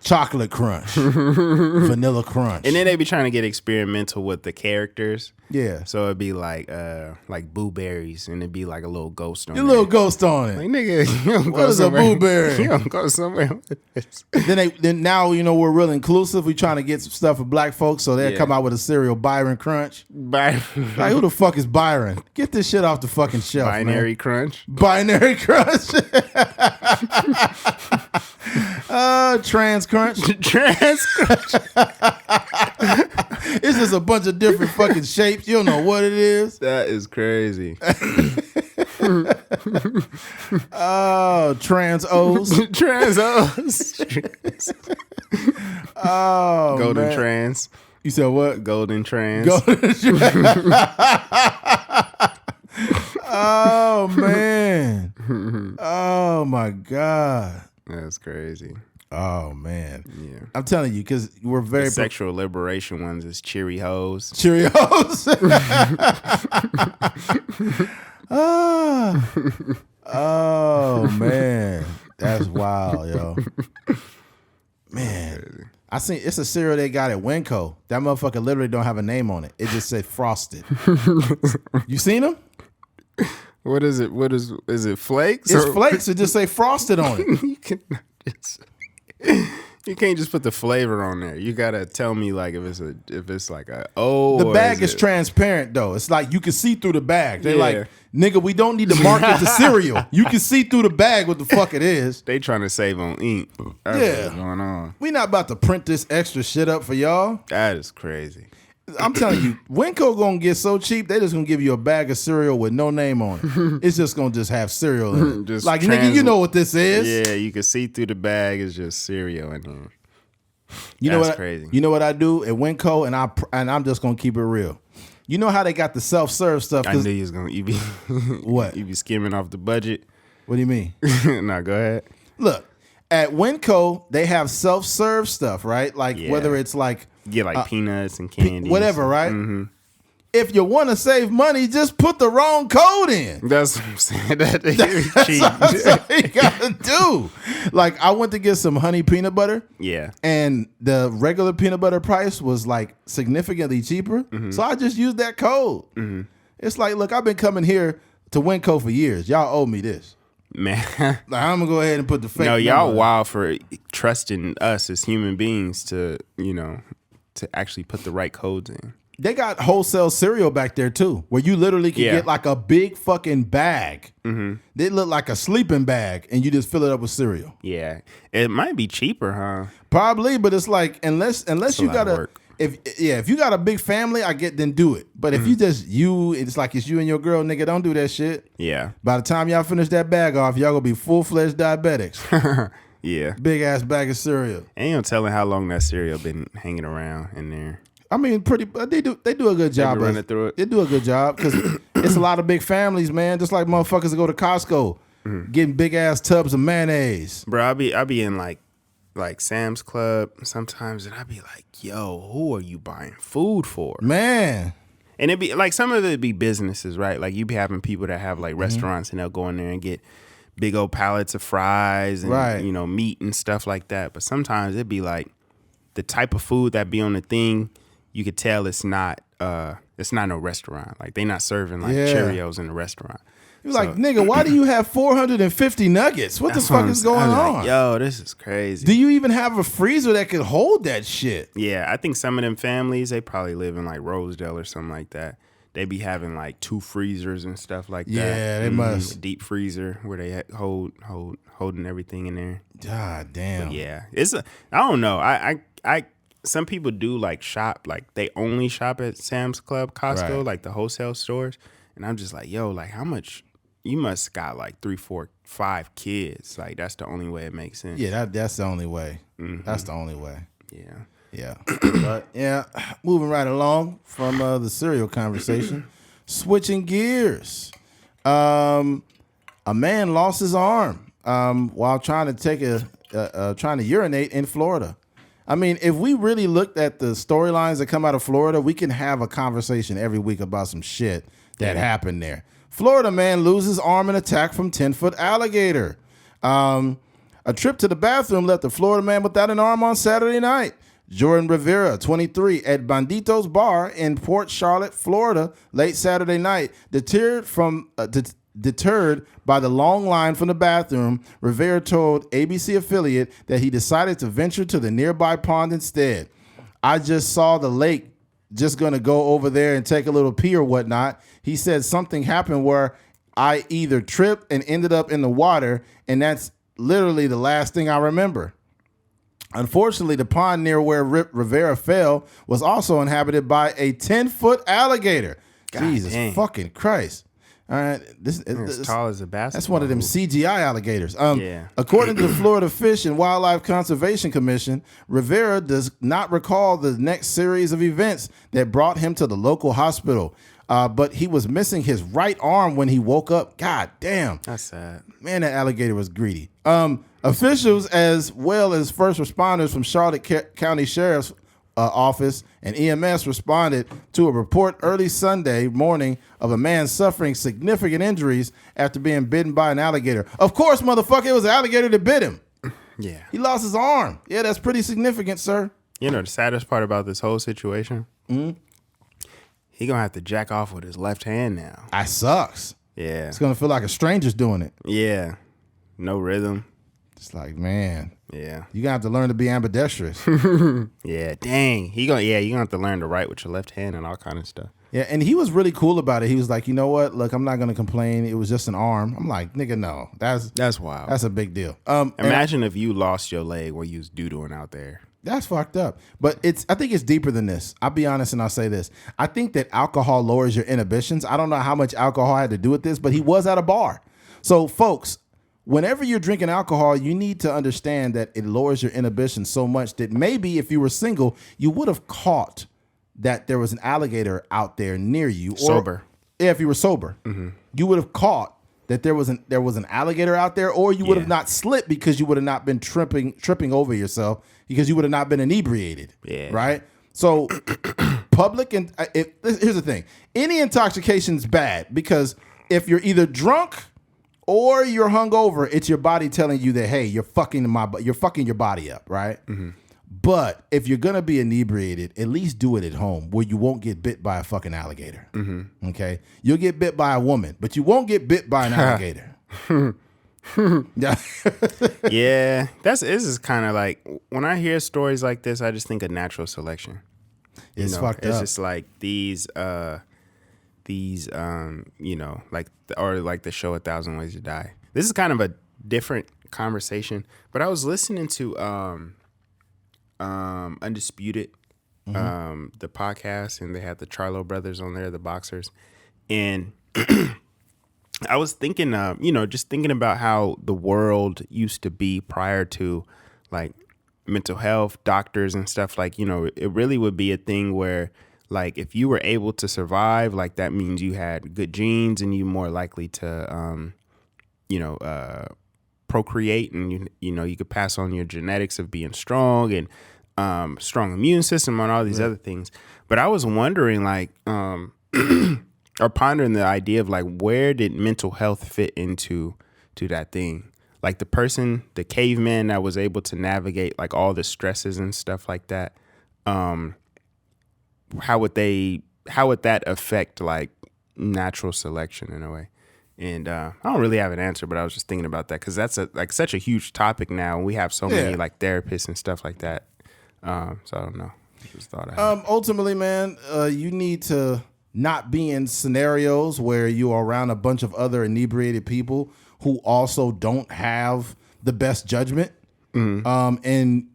Chocolate crunch. Vanilla crunch. And then they be trying to get experimental with the characters. Yeah. So it'd be like Boo Berries, and it'd be like a little ghost on A it. little ghost on it. Like, nigga, you don't What go is a somewhere. Boo Berry? You don't go somewhere with this. Then now, you know, we're real inclusive. We trying to get some stuff for black folks, so they'll come out with a cereal, Byron Crunch. By Like, who the fuck is Byron? Get this shit off the fucking shelf, Binary man. Crunch. Binary Crunch. Trans Crunch. Trans Crunch. It's just a bunch of different fucking shapes. You don't know what it is. That is crazy. Oh, trans O's. Trans O's. Oh, Golden man. Trans. You said what? Golden Trans. Oh, man. Oh, my God. That's crazy. Oh, man. Yeah. I'm telling you, because we're very... The sexual liberation ones is Cheery Hoes. Cheerios. Oh, man. That's wild, yo. Man, I seen it's a cereal they got at Winco. That motherfucker literally don't have a name on it. It just said Frosted. You seen them? What is it? Is it flakes? It's flakes. It just say Frosted on it. You can't just put the flavor on there. You gotta tell me like if it's like a The bag is transparent though. It's like you can see through the bag. They like, nigga, we don't need to market the cereal. You can see through the bag what the fuck it is. They trying to save on ink. That's what's going on. We not about to print this extra shit up for y'all. That is crazy. I'm telling you, Winco gonna get so cheap, they just gonna give you a bag of cereal with no name on it. It's just gonna just have cereal in it. Just like, nigga, you know what this is. Yeah, you can see through the bag. It's just cereal in here. That's crazy. You know what I do at Winco, and I'm just gonna keep it real. You know how they got the self-serve stuff? I knew you was gonna you be what? You be skimming off the budget. What do you mean? Nah, go ahead. Look, at Winco, they have self-serve stuff, right? Like whether it's like get like peanuts and candy, whatever, right? Mm-hmm. If you want to save money, just put the wrong code in. That's what I'm saying. That's what you gotta do. Like, I went to get some honey peanut butter. Yeah. And the regular peanut butter price was like significantly cheaper. Mm-hmm. So I just used that code. Mm-hmm. It's like, look, I've been coming here to Winco for years. Y'all owe me this. Man. Like, I'm gonna go ahead and put the fake. No, y'all wild for trusting us as human beings to, to actually put the right codes in. They got wholesale cereal back there too, where you literally can get like a big fucking bag. Mm-hmm. They look like a sleeping bag, and you just fill it up with cereal. Yeah, it might be cheaper, huh? Probably, but it's like unless you got if you got a big family, I get then do it. But if you just it's like it's you and your girl, nigga, don't do that shit. Yeah. By the time y'all finish that bag off, y'all gonna be full-fledged diabetics. Yeah. Big ass bag of cereal. Ain't no telling how long that cereal been hanging around in there. I mean, they do a good job. Running through it. They do a good job because it's a lot of big families, man. Just like motherfuckers that go to Costco, getting big ass tubs of mayonnaise. Bro, I be in like Sam's Club sometimes, and I be like, yo, who are you buying food for, man? And it be like some of it be businesses, right? Like you be having people that have like restaurants, and they'll go in there and get big old pallets of fries and meat and stuff like that. But sometimes it be like the type of food that be on the thing. You could tell it's not no restaurant. Like they not serving like Cheerios in the restaurant. You're like, nigga, why do you have 450 nuggets? What the fuck is going on? Like, yo, this is crazy. Do you even have a freezer that can hold that shit? Yeah, I think some of them families, they probably live in like Rosedale or something like that. They be having like 2 freezers and stuff like that. Yeah, they must. Deep freezer where they holding everything in there. God damn. But yeah, I don't know. I some people do like shop, like they only shop at Sam's Club, Costco, like the wholesale stores. And I'm just like, yo, like how much, you must got like 3, 4, 5 kids. Like that's the only way it makes sense. Yeah, that's the only way. Mm-hmm. That's the only way. Yeah. Yeah. But yeah, moving right along from the cereal conversation, switching gears. A man lost his arm while trying to urinate in Florida. I mean, if we really looked at the storylines that come out of Florida, we can have a conversation every week about some shit that happened there. Florida man loses arm in attack from 10-foot alligator. A trip to the bathroom left the Florida man without an arm on Saturday night. Jordan Rivera, 23, at Bandito's Bar in Port Charlotte, Florida, late Saturday night, deterred by the long line from the bathroom. Rivera told ABC affiliate that he decided to venture to the nearby pond instead. I just saw the lake, just going to go over there and take a little pee or whatnot. He said something happened where I either tripped and ended up in the water, and that's literally the last thing I remember. Unfortunately, the pond near where Rivera fell was also inhabited by a 10-foot alligator. God Jesus dang. Fucking Christ. All right, this as tall as a basketball. That's one of them CGI alligators. According to the Florida Fish and Wildlife Conservation Commission, Rivera does not recall the next series of events that brought him to the local hospital. But he was missing his right arm when he woke up. God damn. That's sad. Man, that alligator was greedy. Officials as well as first responders from Charlotte County Sheriff's office, and EMS responded to a report early Sunday morning of a man suffering significant injuries after being bitten by an alligator. Of course, motherfucker, it was an alligator that bit him. Yeah. He lost his arm. Yeah, that's pretty significant, sir. You know, the saddest part about this whole situation, he gonna have to jack off with his left hand now. That sucks. Yeah. It's gonna feel like a stranger's doing it. Yeah. No rhythm. It's like, man, Yeah. you're gonna have to learn to be ambidextrous. Yeah. Dang. You're gonna have to learn to write with your left hand and all kind of stuff. Yeah, and he was really cool about it. He was like, you know what? Look, I'm not gonna complain. It was just an arm. I'm like, nigga, no. That's wild. That's a big deal. Imagine if you lost your leg while you was doo-dooing out there. That's fucked up. But I think it's deeper than this. I'll be honest and I'll say this. I think that alcohol lowers your inhibitions. I don't know how much alcohol had to do with this, but he was at a bar. So folks, whenever you're drinking alcohol, you need to understand that it lowers your inhibitions so much that maybe if you were single, you would have caught that there was an alligator out there near you. Or, Sober. Yeah, if you were sober, you would have caught that there was an alligator out there, or you would have not slipped because you would have not been tripping over yourself because you would have not been inebriated. Yeah. Right. So public and here's the thing: any intoxication is bad because if you're either drunk or you're hungover, it's your body telling you that hey, you're fucking your body up, right? But if you're gonna be inebriated, at least do it at home where you won't get bit by a fucking alligator. Okay, you'll get bit by a woman, but you won't get bit by an alligator. Yeah, Yeah. This is kind of like when I hear stories like this, I just think of natural selection. it's fucked It's up. just like these you know, like the show 1,000 Ways to Die. This is kind of a different conversation, but I was listening to Undisputed, the podcast, and they had the Charlo brothers on there, the boxers, and I was thinking, just thinking about how the world used to be prior to like mental health, doctors and stuff. Like, you know, it really would be a thing where like if you were able to survive, like that means you had good genes and you more likely to, procreate, and you could pass on your genetics of being strong and strong immune system and all these other things. But I was wondering like, or pondering the idea of like, where did mental health fit into that thing? Like the caveman that was able to navigate like all the stresses and stuff like that. How would that affect like natural selection in a way? And I don't really have an answer, but I was just thinking about that because that's such a huge topic now. And we have so many like therapists and stuff like that. So I don't know. I just thought I had. Ultimately, man, you need to not be in scenarios where you are around a bunch of other inebriated people who also don't have the best judgment. And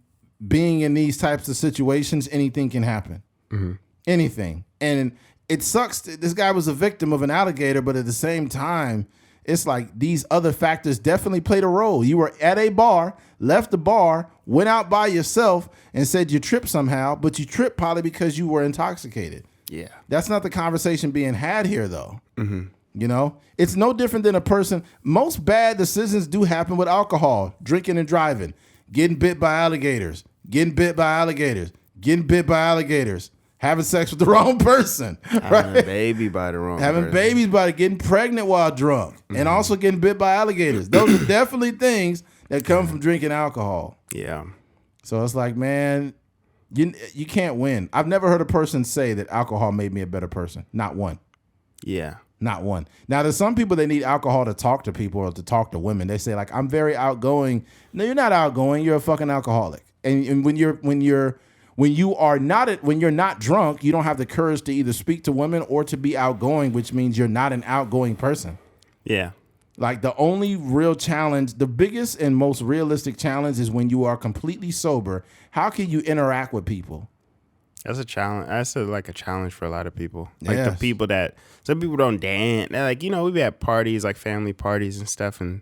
being in these types of situations, anything can happen. Anything. And it sucks. This guy was a victim of an alligator, but at the same time, it's like these other factors definitely played a role. You were at a bar, left the bar, went out by yourself, and said you tripped somehow, but you tripped probably because you were intoxicated. Yeah. That's not the conversation being had here, though. You know, it's no different than a person. Most bad decisions do happen with alcohol, drinking and driving, getting bit by alligators, getting bit by alligators, getting bit by alligators, having sex with the wrong person, Having a baby by the wrong having person. babies by getting pregnant while drunk, and also getting bit by alligators. Those are definitely things that come from drinking alcohol. Yeah. So it's like, man, you can't win. I've never heard a person say that alcohol made me a better person. Not one. Yeah. Not one. Now, there's some people that need alcohol to talk to people or to talk to women. They say like, I'm very outgoing. No, you're not outgoing. You're a fucking alcoholic. And when you're not drunk, you don't have the courage to either speak to women or to be outgoing, which means you're not an outgoing person. Yeah. Like the only real challenge, the biggest and most realistic challenge is when you are completely sober. How can you interact with people? That's a challenge. That's like a challenge for a lot of people. Like Yes. the people some people don't dance. They're like, we've had parties, like family parties and stuff, and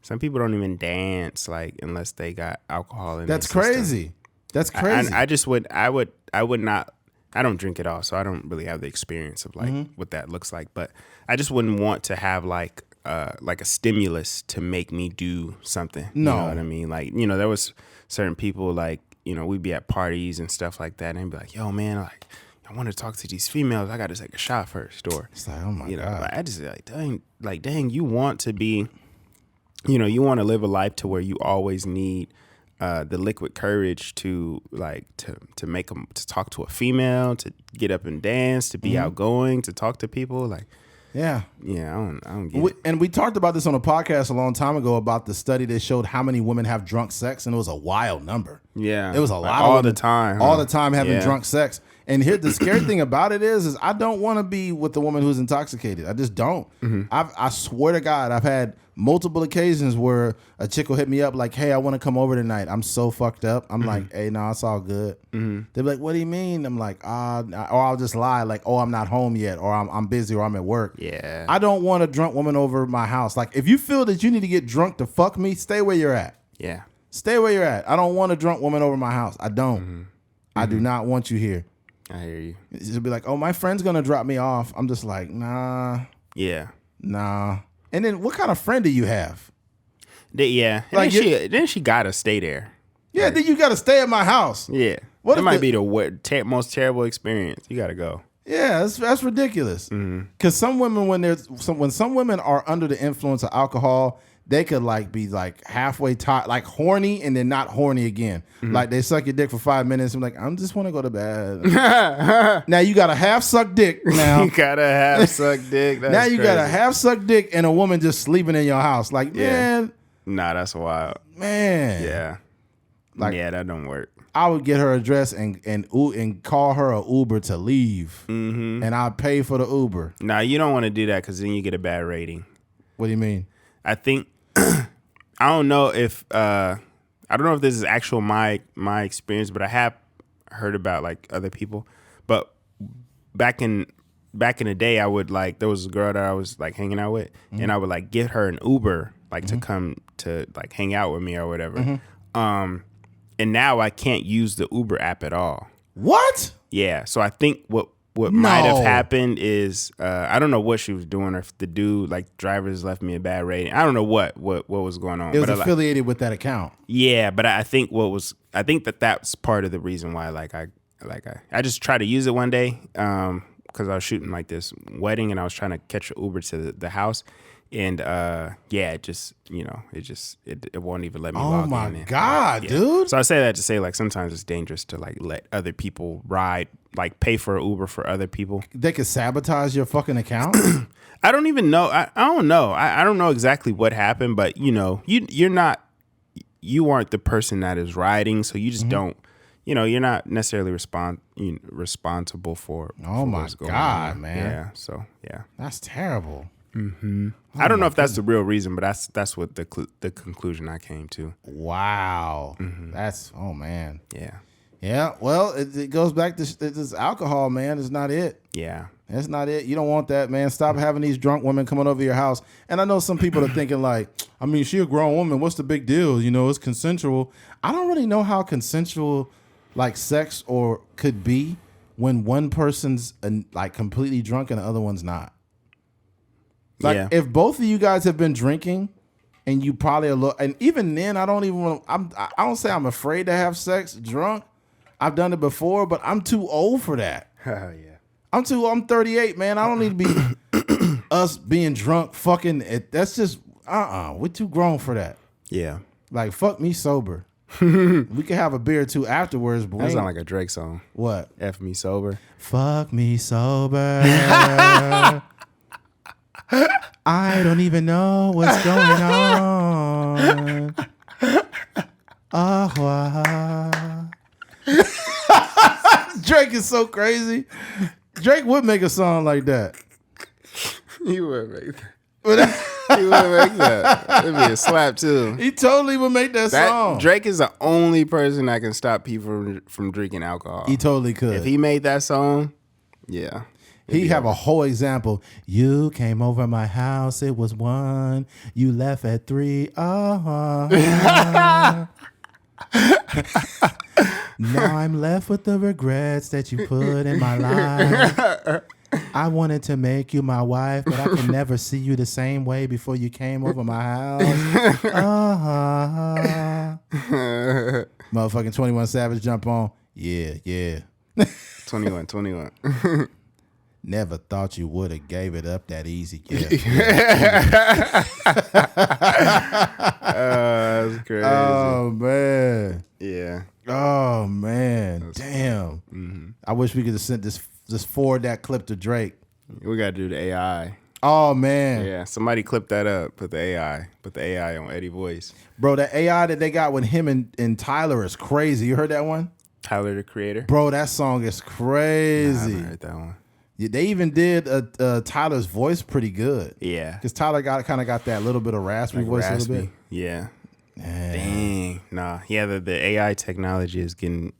some people don't even dance like unless they got alcohol in That's their system. crazy. That's crazy. I would not. I don't drink at all, so I don't really have the experience of like what that looks like. But I just wouldn't want to have like a stimulus to make me do something. No. You know what I mean? Like, there was certain people like, we'd be at parties and stuff like that, and he'd be like, yo, man, like, I want to talk to these females. I got to take a shot first. Or, It's like, oh my God. like, I just dang, you want to be, you want to live a life to where you always need the liquid courage to make them, to talk to a female, to get up and dance, to be outgoing, to talk to people. Like, Yeah. I don't get it. And we talked about this on a podcast a long time ago about the study that showed how many women have drunk sex, and it was a wild number. Yeah. It was a Like, lot all of women, the time. all huh? the time having Yeah. drunk sex. And here, the scary thing about it is I don't want to be with the woman who's intoxicated. I just don't. I swear to God, I've had multiple occasions where a chick will hit me up like, hey, I want to come over tonight. I'm so fucked up. I'm like, hey, no, it's all good. They're like, what do you mean? I'm like, or I'll just lie like, oh, I'm not home yet, or I'm busy, or I'm at work. Yeah. I don't want a drunk woman over my house. Like, if you feel that you need to get drunk to fuck me, stay where you're at. Yeah. Stay where you're at. I don't want a drunk woman over my house. I don't. I do not want you here. I hear you. She'll be like, oh, my friend's going to drop me off. I'm just like, nah. Yeah. And then what kind of friend do you have? Yeah. Like, Then she got to stay there. Yeah, then you got to stay at my house. Yeah. What It if might be the most terrible experience. You got to go. Yeah, that's ridiculous. Because some women, when some women are under the influence of alcohol, they could like be like halfway like horny and then not horny again. Like they suck your dick for 5 minutes and like, I just want to go to bed. Now you got a half sucked dick now. You got a half sucked dick. That's Now you got a crazy. half sucked dick and a woman just sleeping in your house. Like, Yeah. man, Nah, that's wild. Yeah. Like, yeah, that don't work. I would get her address and call her a Uber to leave. And I'd pay for the Uber. Nah, you don't want to do that because then you get a bad rating. What do you mean? I think I don't know if this is actual my experience, but I have heard about like other people. But back in the day, I would like, there was a girl that I was like hanging out with, and I would like get her an Uber like to come to like hang out with me or whatever. And now I can't use the Uber app at all. What? Yeah, so I think what might have No. happened is I don't know what she was doing, or if the dude like drivers left me a bad rating. I don't know what was going on. It was but affiliated with that account. yeah, but I think that's part of the reason why I just tried to use it one day because I was shooting like this wedding and I was trying to catch an Uber to the house. And it just it won't even let me log in. Oh my And, God, dude. So I say that to say like sometimes it's dangerous to like let other people ride, like pay for an Uber for other people. They could sabotage your fucking account. I don't even know. I don't know. I don't know exactly what happened, but you aren't the person that is riding, so you just don't. You're not necessarily responsible for. Oh my what's going God, on. man. Yeah. So yeah. That's terrible. I don't know if that's the real reason, but that's what the conclusion I came to. Wow. That's, oh man. Yeah. Yeah. Well, it goes back to this alcohol, man. It's not it. Yeah. That's not it. You don't want that, man. Stop having these drunk women coming over your house. And I know some people are thinking like, I mean, she a grown woman. What's the big deal? It's consensual. I don't really know how consensual like sex or could be when one person's like completely drunk and the other one's not. Like if both of you guys have been drinking and you probably and even then I don't say I'm afraid to have sex drunk. I've done it before, but I'm too old for that. Yeah. I'm 38, man. I don't need to be us being drunk fucking that's just we're too grown for that. Yeah. Like fuck me sober. We can have a beer or two afterwards, but That sounds like a Drake song. what? F me sober. Fuck me sober. I don't even know what's going on. Drake is so crazy. Drake would make a song like that. He would make that. He would make that. It'd be a slap too. He totally would make that song. Drake is the only person that can stop people from drinking alcohol. He totally could. If he made that song, yeah. He have a whole example. You came over my house. It was 1. You left at 3. Now I'm left with the regrets that you put in my life. I wanted to make you my wife, but I could never see you the same way before you came over my house. Motherfucking 21 Savage jump on. Yeah. 21. Never thought you would have gave it up that easy. Yeah. That's crazy. Oh man. Yeah. Oh man. Damn. Mm-hmm. I wish we could have sent this forward that clip to Drake. We got to do the AI. Oh man. Yeah. Somebody clip that up. Put the AI on Eddie voice. Bro, that AI that they got with him and Tyler is crazy. You heard that one? Tyler, the Creator. Bro, that song is crazy. Nah, I haven't heard that one. Yeah, they even did Tyler's voice pretty good. Yeah. Because Tyler kind of got that little bit of raspy voice a little bit. Yeah. Dang. Nah. Yeah, the AI technology is getting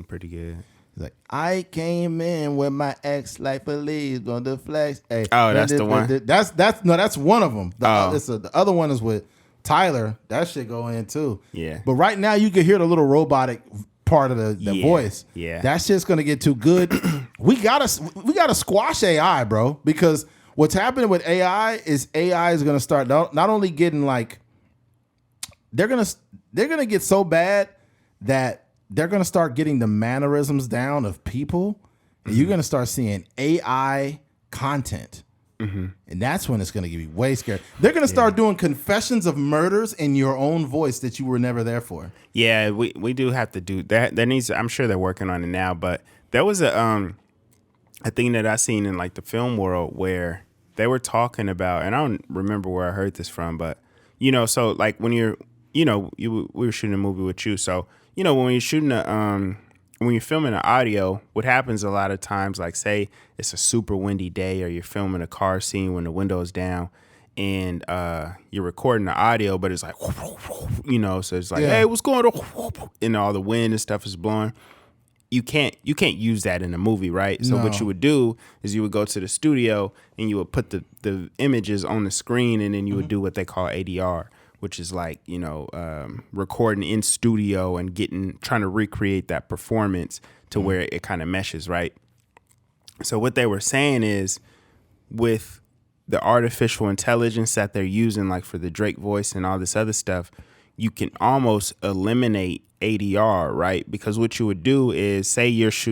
pretty good. He's like, I came in with my ex like police on the flex. Hey, Oh, that's the one? That's one of them. Oh. The other one is with Tyler. That shit go in too. Yeah. But right now you can hear the little robotic part of the voice. Yeah. That shit's gonna get too good. we gotta squash AI, bro, because what's happening with AI is gonna start not only getting like they're gonna get so bad that they're gonna start getting the mannerisms down of people, and you're gonna start seeing AI content. Mm-hmm. And that's when it's going to be way scary. They're going to start doing confessions of murders in your own voice that you were never there for. Yeah, we do have to do that. I'm sure they're working on it now, but there was a thing that I seen in like the film world where they were talking about, and I don't remember where I heard this from, but so like when we were shooting a movie with you, so when you're shooting when you're filming an audio, what happens a lot of times, like say it's a super windy day or you're filming a car scene when the window is down and you're recording the audio, but it's like, so it's like, hey, what's going on? And all the wind and stuff is blowing. You can't use that in a movie, right? So what you would do is you would go to the studio and you would put the images on the screen and then you would do what they call ADR, which is like, recording in studio and trying to recreate that performance to where it kind of meshes, right? So what they were saying is with the artificial intelligence that they're using, like for the Drake voice and all this other stuff, you can almost eliminate ADR, right? Because what you would do is say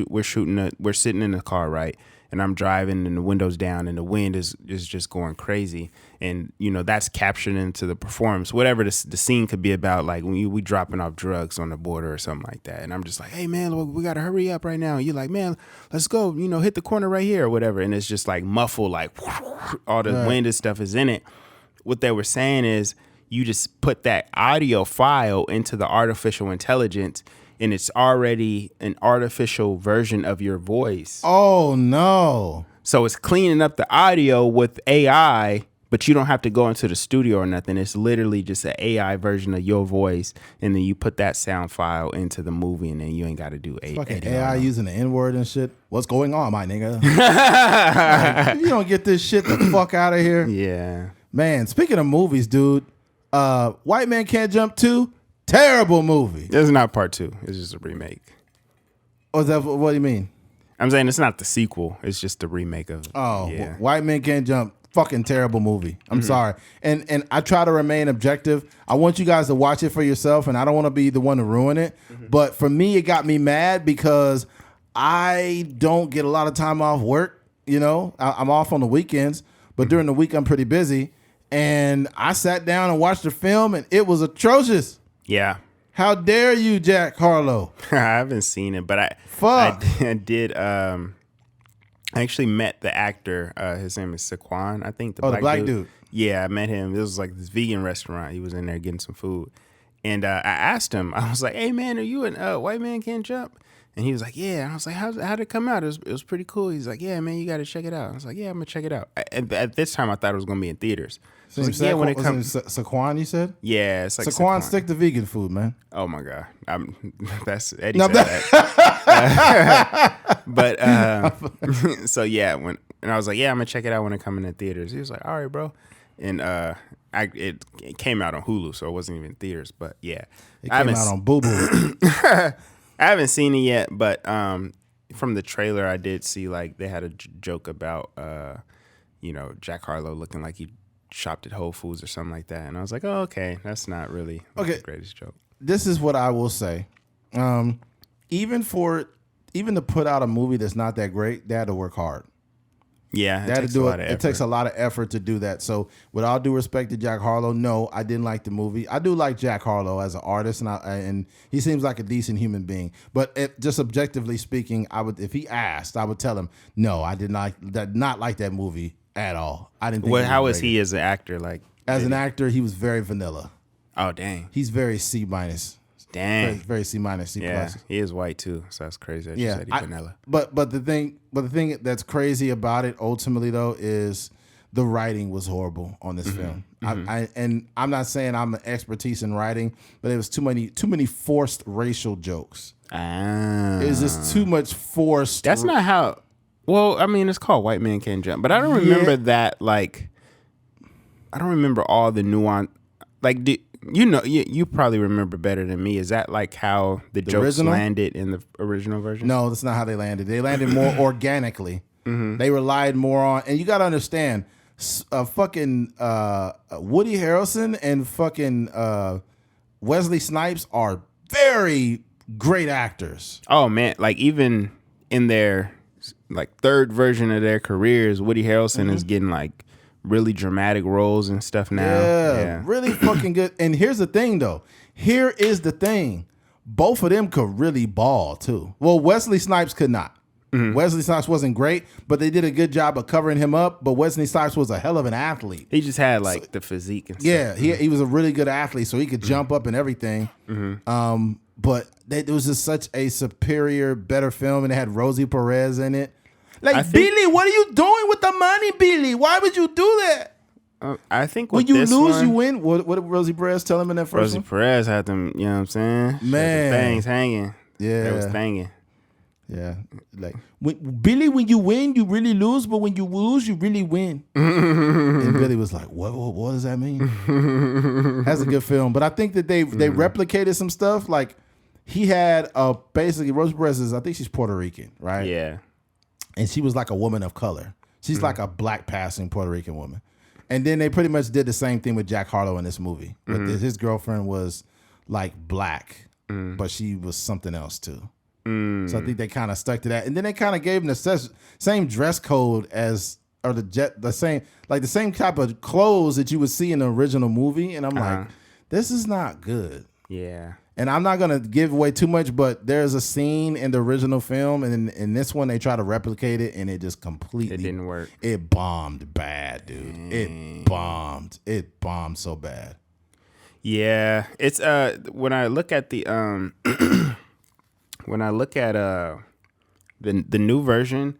we're sitting in the car, right? And I'm driving and the window's down and the wind is just going crazy. And, that's captured into the performance, whatever the scene could be about, like when we dropping off drugs on the border or something like that. And I'm just like, hey, man, we got to hurry up right now. And you're like, man, let's go, hit the corner right here or whatever. And it's just like muffled, like all the wind and stuff is in it. What they were saying is you just put that audio file into the artificial intelligence and it's already an artificial version of your voice. Oh, no. So it's cleaning up the audio with AI, but you don't have to go into the studio or nothing. It's literally just an AI version of your voice. And then you put that sound file into the movie and then you ain't got to do fucking AI using the N-word and shit. What's going on, my nigga? Like, you don't get this shit the fuck out of here. Yeah. Man, speaking of movies, dude, White Man Can't Jump 2, terrible movie. This is not part 2. It's just a remake. Oh, is that what do you mean? I'm saying it's not the sequel. It's just the remake of it. Oh, yeah. White Man Can't Jump, fucking terrible movie. I'm sorry. And I try to remain objective. I want you guys to watch it for yourself, and I don't want to be the one to ruin it. But for me, it got me mad because I don't get a lot of time off work. I'm off on the weekends, but during the week I'm pretty busy. And I sat down and watched the film, and it was atrocious. Yeah. How dare you, Jack Harlow? I haven't seen it, but I did. I actually met the actor. His name is Saquon, I think. The black dude. Yeah, I met him. This was like this vegan restaurant. He was in there getting some food. And I asked him, I was like, hey, man, are you in White Man Can't Jump? And he was like, yeah. And I was like, how'd it come out? It was pretty cool. He's like, yeah, man, you got to check it out. I was like, yeah, I'm going to check it out. At this time, I thought it was going to be in theaters. So like, yeah, when it comes Saquon, you said? Yeah, it's like Saquon, stick to vegan food, man. Oh my God, that's Eddie said that. But so yeah, and I was like, yeah, I'm gonna check it out when it comes in the theaters. He was like, all right, bro. And it came out on Hulu, so it wasn't even in theaters. But yeah, it came out on Boo Boo. I haven't seen it yet, but from the trailer, I did see like they had a joke about Jack Harlow looking like he shopped at Whole Foods or something like that, and I was like, oh, okay, that's not really the greatest joke. This is what I will say. Even to put out a movie that's not that great, they had to work hard. Yeah, They had to do it. It takes a lot of effort to do that. So, with all due respect to Jack Harlow, no, I didn't like the movie. I do like Jack Harlow as an artist, and he seems like a decent human being. But just objectively speaking, if he asked, I would tell him, no, I did not like that movie at all. I didn't think. Well, how is he as an actor? Like as an actor, he was very vanilla. Oh dang, he's very C minus. Dang, very C minus, C plus. He is white too, so that's crazy. I just said he's vanilla. But the thing that's crazy about it ultimately though is the writing was horrible on this film. And I'm not saying I'm an expertise in writing, but there was too many forced racial jokes. It was just too much forced. That's not how. Well, I mean, it's called White Man Can't Jump, but I don't remember that. Like, I don't remember all the nuance. Like, you probably remember better than me. Is that like how the jokes landed in the original version? No, that's not how they landed. They landed more organically. They relied more on, and you got to understand, fucking Woody Harrelson and fucking Wesley Snipes are very great actors. Oh man, like even in their like third version of their careers, Woody Harrelson is getting like really dramatic roles and stuff now. Yeah, really fucking good. And here's the thing, though. Here is the thing. Both of them could really ball, too. Well, Wesley Snipes could not. Wesley Snipes wasn't great, but they did a good job of covering him up. But Wesley Snipes was a hell of an athlete. He just had like the physique and stuff. Yeah, he was a really good athlete, so he could jump up and everything. But it was just such a superior, better film, and it had Rosie Perez in it. Like, Billy, what are you doing with the money, Billy? Why would you do that? I think when you lose, you win. What did Rosie Perez tell him in that first Rosie one? Perez had them, you know what I'm saying? Man. Things hanging. Yeah. It was banging. Yeah. Like, Billy, when you win, you really lose, but when you lose, you really win. And Billy was like, what does that mean? That's a good film. But I think that they replicated some stuff. Like, he had basically, Rosie Perez I think she's Puerto Rican, right? Yeah. And she was like a woman of color. She's like a black passing Puerto Rican woman. And then they pretty much did the same thing with Jack Harlow in this movie. His girlfriend was like black, but she was something else too. So I think they kind of stuck to that. And then they kind of gave him the same dress code the same type of clothes that you would see in the original movie. And I'm like, this is not good. Yeah. And I'm not going to give away too much, but there's a scene in the original film, and in this one, they try to replicate it, and it just completely... It didn't work. It bombed bad, dude. It bombed. It bombed so bad. Yeah. It's, when I look at the, the new version,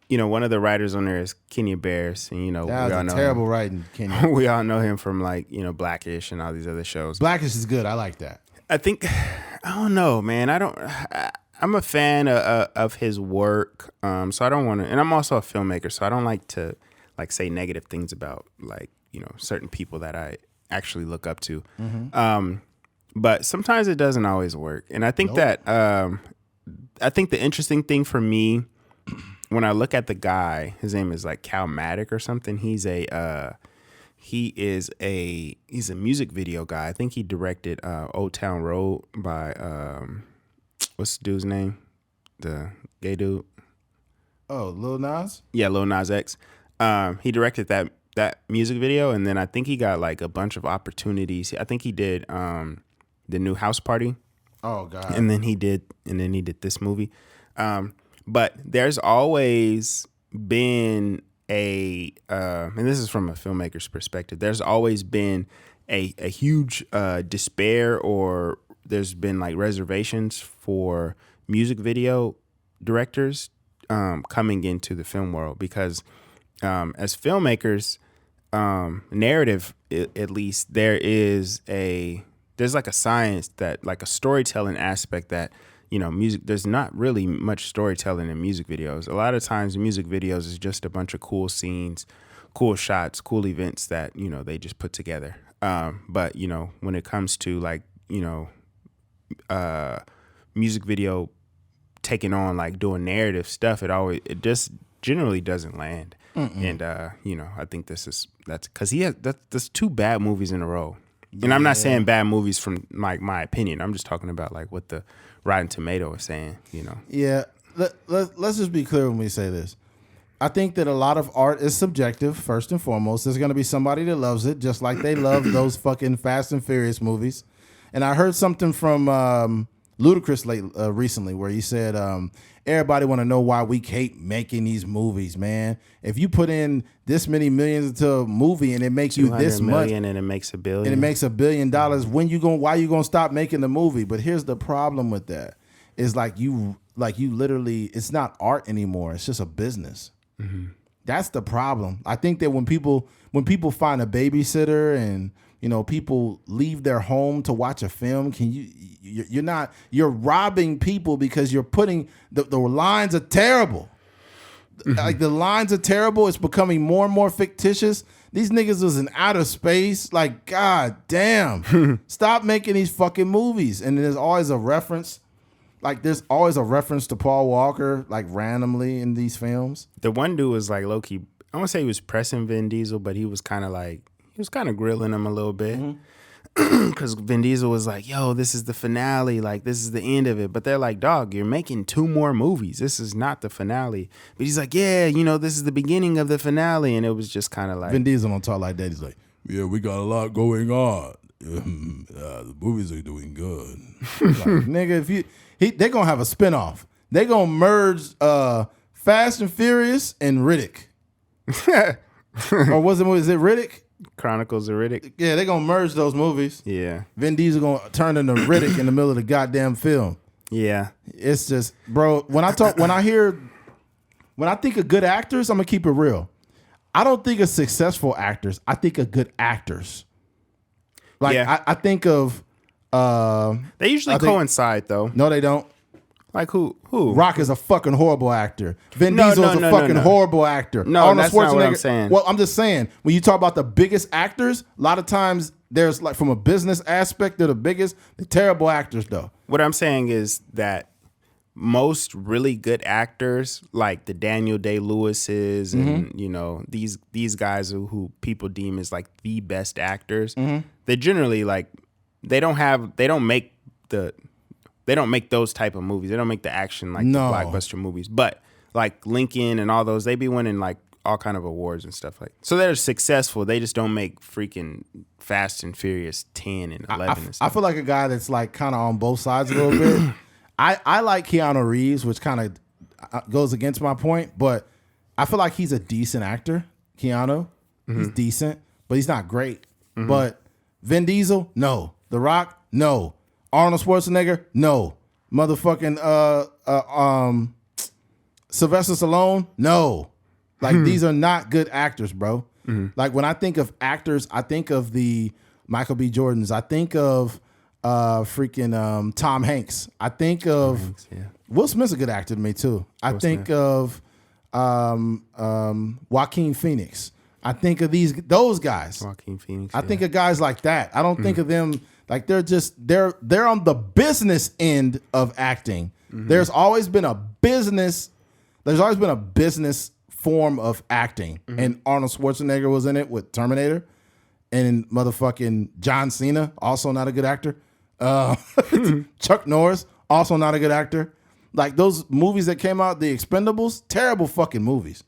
you know, one of the writers on there is Kenya Barris, and, you know... That was terrible writing, Kenya. We all know him from, like, you know, Blackish and all these other shows. Blackish is good. I like that. I think, I don't know, man. I'm a fan of his work, so I don't want to. And I'm also a filmmaker, so I don't like to say negative things about like certain people that I actually look up to. But sometimes it doesn't always work, and I think that I think the interesting thing for me when I look at the guy, his name is like Cal Maddock or something. He's a music video guy. I think he directed Old Town Road by what's the dude's name? The gay dude. Oh, Lil Nas? Yeah, Lil Nas X. He directed that music video, and then I think he got like a bunch of opportunities. I think he did the new House Party. Oh God. And then he did this movie. But there's always been and this is from a filmmaker's perspective, there's always been a huge despair, or there's been like reservations for music video directors coming into the film world, because as filmmakers, narrative, at least, there's like a science, that like a storytelling aspect that, music, there's not really much storytelling in music videos. A lot of times music videos is just a bunch of cool scenes, cool shots, cool events that, they just put together. But, when it comes to like, music video taking on like doing narrative stuff, it just generally doesn't land. And, I think that's because that's 2 bad movies in a row. And I'm not saying bad movies from my opinion. I'm just talking about like what the Rotten Tomato is saying, you know. Yeah. Let's just be clear when we say this. I think that a lot of art is subjective, first and foremost. There's going to be somebody that loves it, just like they love those fucking Fast and Furious movies. And I heard something from Ludacris recently where he said, everybody want to know why we hate making these movies, man. If you put in this many millions into a movie and it makes you this much, and it makes $1 billion. and it makes $1 billion, why you gonna stop making the movie? But here's the problem with that. Is like you literally, it's not art anymore. It's just a business. Mm-hmm. That's the problem. I think that when people find a babysitter and people leave their home to watch a film, you're robbing people because you're putting the lines are terrible. Mm-hmm. Like the lines are terrible. It's becoming more and more fictitious. These niggas was in outer space. Like, god damn. Stop making these fucking movies. And there's always a reference. Like, there's always a reference to Paul Walker, like, randomly in these films. The one dude was, like, low-key, I won't say he was pressing Vin Diesel, but he was kind of grilling him a little bit. Because Vin Diesel was like, yo, this is the finale. Like, this is the end of it. But they're like, dog, you're making 2 more movies. This is not the finale. But he's like, yeah, this is the beginning of the finale. And it was just kind of like... Vin Diesel don't talk like that. He's like, yeah, we got a lot going on. The movies are doing good. Like, nigga, they're going to have a spinoff. They're going to merge Fast and Furious and Riddick. Or is it Riddick? Chronicles of Riddick. Yeah, they're going to merge those movies. Yeah. Vin Diesel going to turn into Riddick in the middle of the goddamn film. Yeah. It's just, bro, when I think of good actors, I'm going to keep it real. I don't think of successful actors. I think of good actors. Like, yeah. I think of... they usually coincide, though. No, they don't. Like who? Rock is a fucking horrible actor. Vin Diesel is a fucking horrible actor. No, that's not what I'm saying. Well, I'm just saying, when you talk about the biggest actors, a lot of times there's, like, from a business aspect, they're the biggest. They're terrible actors, though. What I'm saying is that most really good actors, like the Daniel Day-Lewises and these guys who people deem as like the best actors, they generally like they don't make those type of movies. They don't make the action like the blockbuster movies. But like Lincoln and all those, they be winning like all kind of awards and stuff like that. So they're successful. They just don't make freaking Fast and Furious 10 and 11 and stuff. I feel like a guy that's like kind of on both sides a little bit. I like Keanu Reeves, which kind of goes against my point, but I feel like he's a decent actor. Keanu, he's decent, but he's not great. But Vin Diesel, no. The Rock, no. Arnold Schwarzenegger, no. Motherfucking Sylvester Stallone, no. Like, these are not good actors, bro. Like, when I think of actors, I think of the Michael B. Jordans. I think of freaking Tom Hanks. I think of Will Smith's a good actor to me too. I think of Joaquin Phoenix. I think of those guys. Joaquin Phoenix. I think of guys like that. I don't think of them like they're on the business end of acting. There's always been a business form of acting. And Arnold Schwarzenegger was in it with Terminator. And motherfucking John Cena, also not a good actor. Chuck Norris, also not a good actor. Like those movies that came out, The Expendables, terrible fucking movies.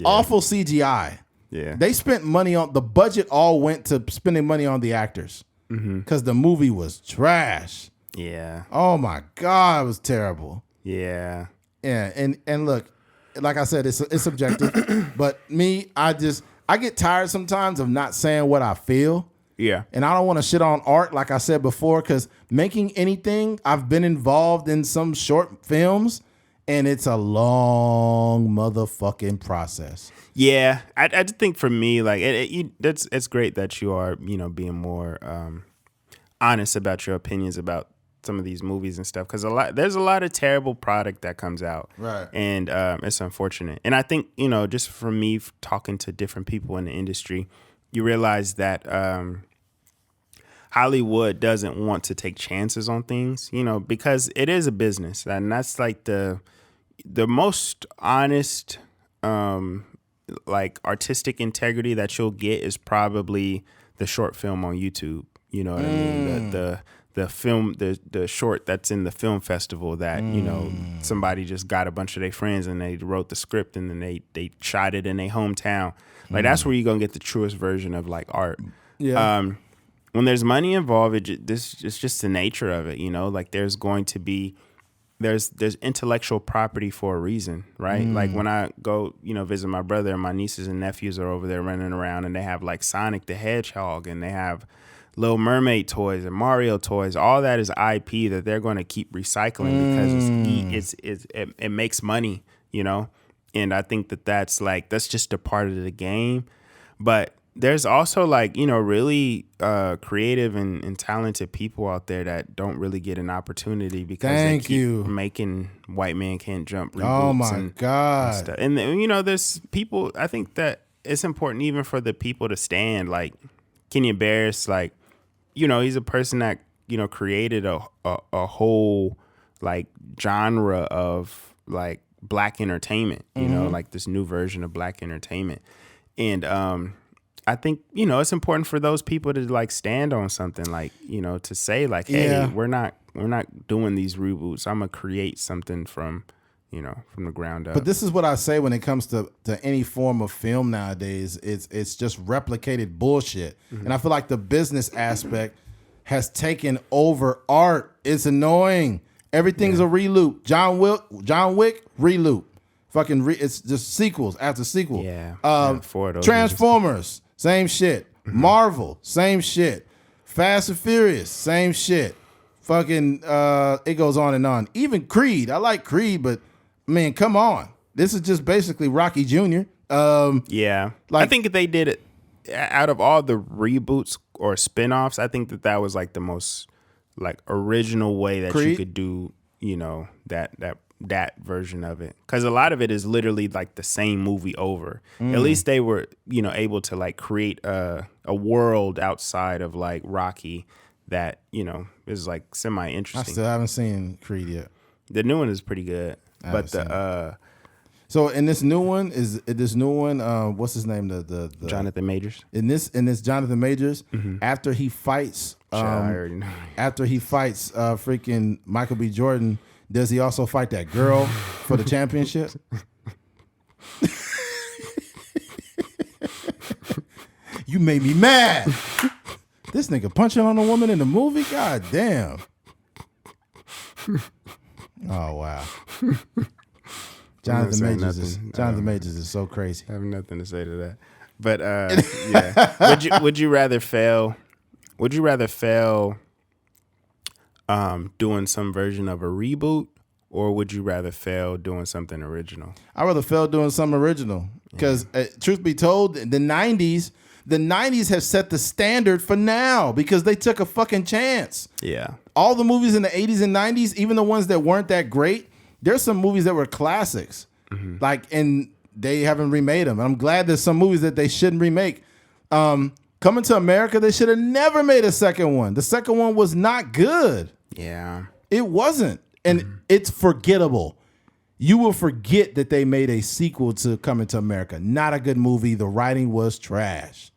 Awful CGI. Yeah. They spent money on, the budget all went to spending money on the actors. Because the movie was trash. Yeah. Oh my God, it was terrible. Yeah. Yeah, and look, like I said, it's subjective. But me, I get tired sometimes of not saying what I feel. Yeah. And I don't want to shit on art, like I said before, because making anything, I've been involved in some short films, and it's a long motherfucking process. Yeah. I think for me, like, it's great that you are, being more honest about your opinions about some of these movies and stuff, because there's a lot of terrible product that comes out, right? And it's unfortunate. And I think just from me talking to different people in the industry, you realize that Hollywood doesn't want to take chances on things, because it is a business, and that's like the most honest like artistic integrity that you'll get is probably the short film on YouTube. You know what I mean? The film, the short that's in the film festival that, you know, somebody just got a bunch of their friends and they wrote the script and then they shot it in their hometown. Like that's where you're going to get the truest version of like art. Yeah. When there's money involved, it's just the nature of it, you know, like there's going to be, there's intellectual property for a reason, right? Like when I go, you know, visit my brother and my nieces and nephews are over there running around and they have like Sonic the Hedgehog and they have Little Mermaid toys and Mario toys. All that is IP that they're going to keep recycling because it makes money, you know? And I think that's just a part of the game. But there's also like, you know, really creative and talented people out there that don't really get an opportunity because they keep making White Man Can't Jump reboots. Oh my God. And stuff. And you know, there's people, I think that it's important even for the people to stand, like Kenya Barris, like, you know, he's a person that, you know, created a whole like genre of like black entertainment, you know, like this new version of black entertainment. And I think, you know, it's important for those people to like stand on something, like, you know, to say like, hey, we're not doing these reboots. I'm gonna create something from, you know, from the ground up. But this is what I say when it comes to any form of film nowadays. It's just replicated bullshit. And I feel like the business aspect has taken over art. It's annoying. Everything's a reloop. John Wick, reloop. It's just sequels after sequel. Four of those Transformers, same shit. Marvel, same shit. Fast and Furious, same shit. It goes on and on. Even Creed, I like Creed, but man, come on. This is just basically Rocky Jr. I think if they did it out of all the reboots or spinoffs, I think that was like the most like original way that Creed? You could do, you know, that version of it. Because a lot of it is literally like the same movie over. At least they were, you know, able to like create a world outside of like Rocky that, you know, is like semi-interesting. I still haven't seen Creed yet. The new one is pretty good. But so in this new one, what's his name? The Jonathan Majors. In this Jonathan Majors, after he fights I already know. Freaking Michael B. Jordan, does he also fight that girl for the championship? You made me mad. This nigga punching on a woman in the movie? God damn. Oh wow. Jonathan Majors is so crazy. I have nothing to say to that. But yeah. Would you rather fail doing some version of a reboot, or would you rather fail doing something original? I'd rather fail doing something original because truth be told, the 90s have set the standard for now because they took a fucking chance. Yeah. All the movies in the 80s and 90s, even the ones that weren't that great, there's some movies that were classics. And they haven't remade them. And I'm glad there's some movies that they shouldn't remake. Coming to America, they should have never made a second one. The second one was not good. Yeah. It wasn't. And it's forgettable. You will forget that they made a sequel to Coming to America. Not a good movie. The writing was trash.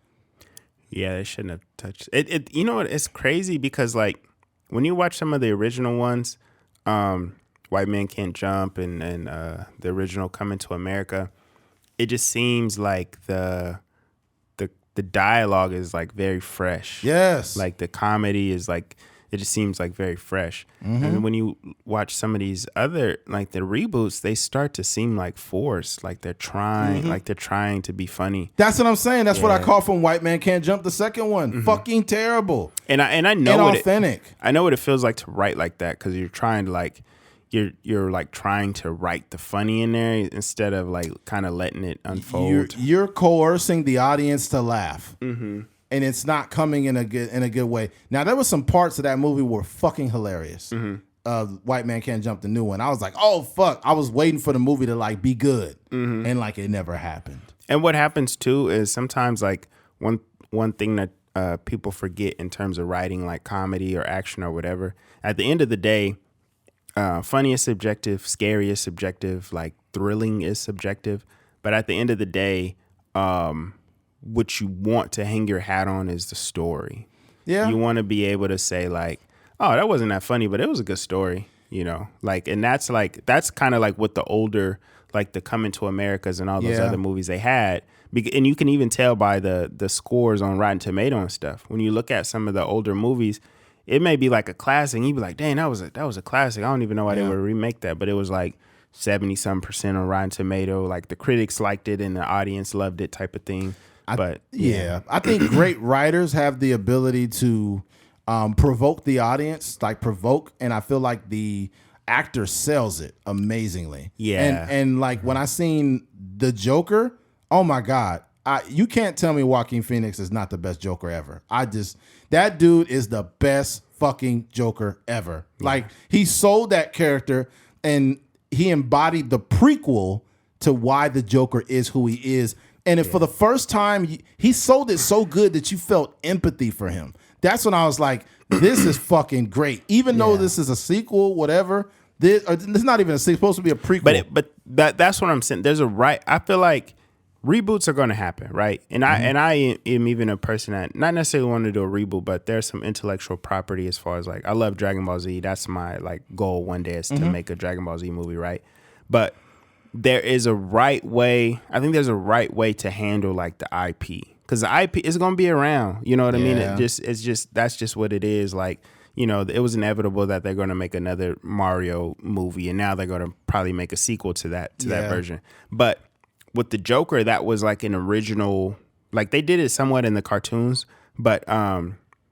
Yeah, they shouldn't have touched it. You know what? It's crazy because like when you watch some of the original ones, White Man Can't Jump and the original Coming to America, it just seems like the dialogue is like very fresh. Yes. Like the comedy is like, it just seems like very fresh. And when you watch some of these other, like the reboots, they start to seem like forced. Like they're trying to be funny. That's what I'm saying. That's what I call from White Man Can't Jump, the second one. Fucking terrible. And I know inauthentic. I know what it feels like to write like that because you're trying to like, you're like trying to write the funny in there instead of like kind of letting it unfold. You're coercing the audience to laugh, and it's not coming in a good way. Now there was some parts of that movie were fucking hilarious. White Man Can't Jump, the new one. I was like, oh fuck! I was waiting for the movie to like be good, and like it never happened. And what happens too is sometimes like one thing that people forget in terms of writing like comedy or action or whatever. At the end of the day. Funny is subjective, scary is subjective, like thrilling is subjective. But at the end of the day, what you want to hang your hat on is the story. Yeah. You want to be able to say like, oh, that wasn't that funny, but it was a good story, you know? Like, and that's kind of like what the older, like the Coming to Americas and all those other movies they had. And you can even tell by the scores on Rotten Tomato and stuff. When you look at some of the older movies, it may be like a classic. And you'd be like, dang, that was a classic. I don't even know why they would remake that. But it was like 70-some% on Rotten Tomato. Like the critics liked it and the audience loved it type of thing. I think great writers have the ability to provoke the audience, and I feel like the actor sells it amazingly. Yeah. And like when I seen the Joker, oh my God, you can't tell me Joaquin Phoenix is not the best Joker ever. That dude is the best fucking Joker ever. Yeah. Like he sold that character and he embodied the prequel to why the Joker is who he is. And for the first time, he sold it so good that you felt empathy for him. That's when I was like, this is fucking great. Even though this is a sequel, whatever, it's not even a sequel. It's supposed to be a prequel. But that's what I'm saying. I feel like reboots are going to happen, right? And I am even a person that not necessarily want to do a reboot, but there's some intellectual property as far as like, I love Dragon Ball Z. That's my like goal one day is to make a Dragon Ball Z movie, right? But there is a right way. I think there's a right way to handle like the IP, because the IP is going to be around. You know what I mean? That's just what it is. Like, you know, it was inevitable that they're going to make another Mario movie, and now they're going to probably make a sequel to that version. But with the Joker, that was like an original. Like they did it somewhat in the cartoons, but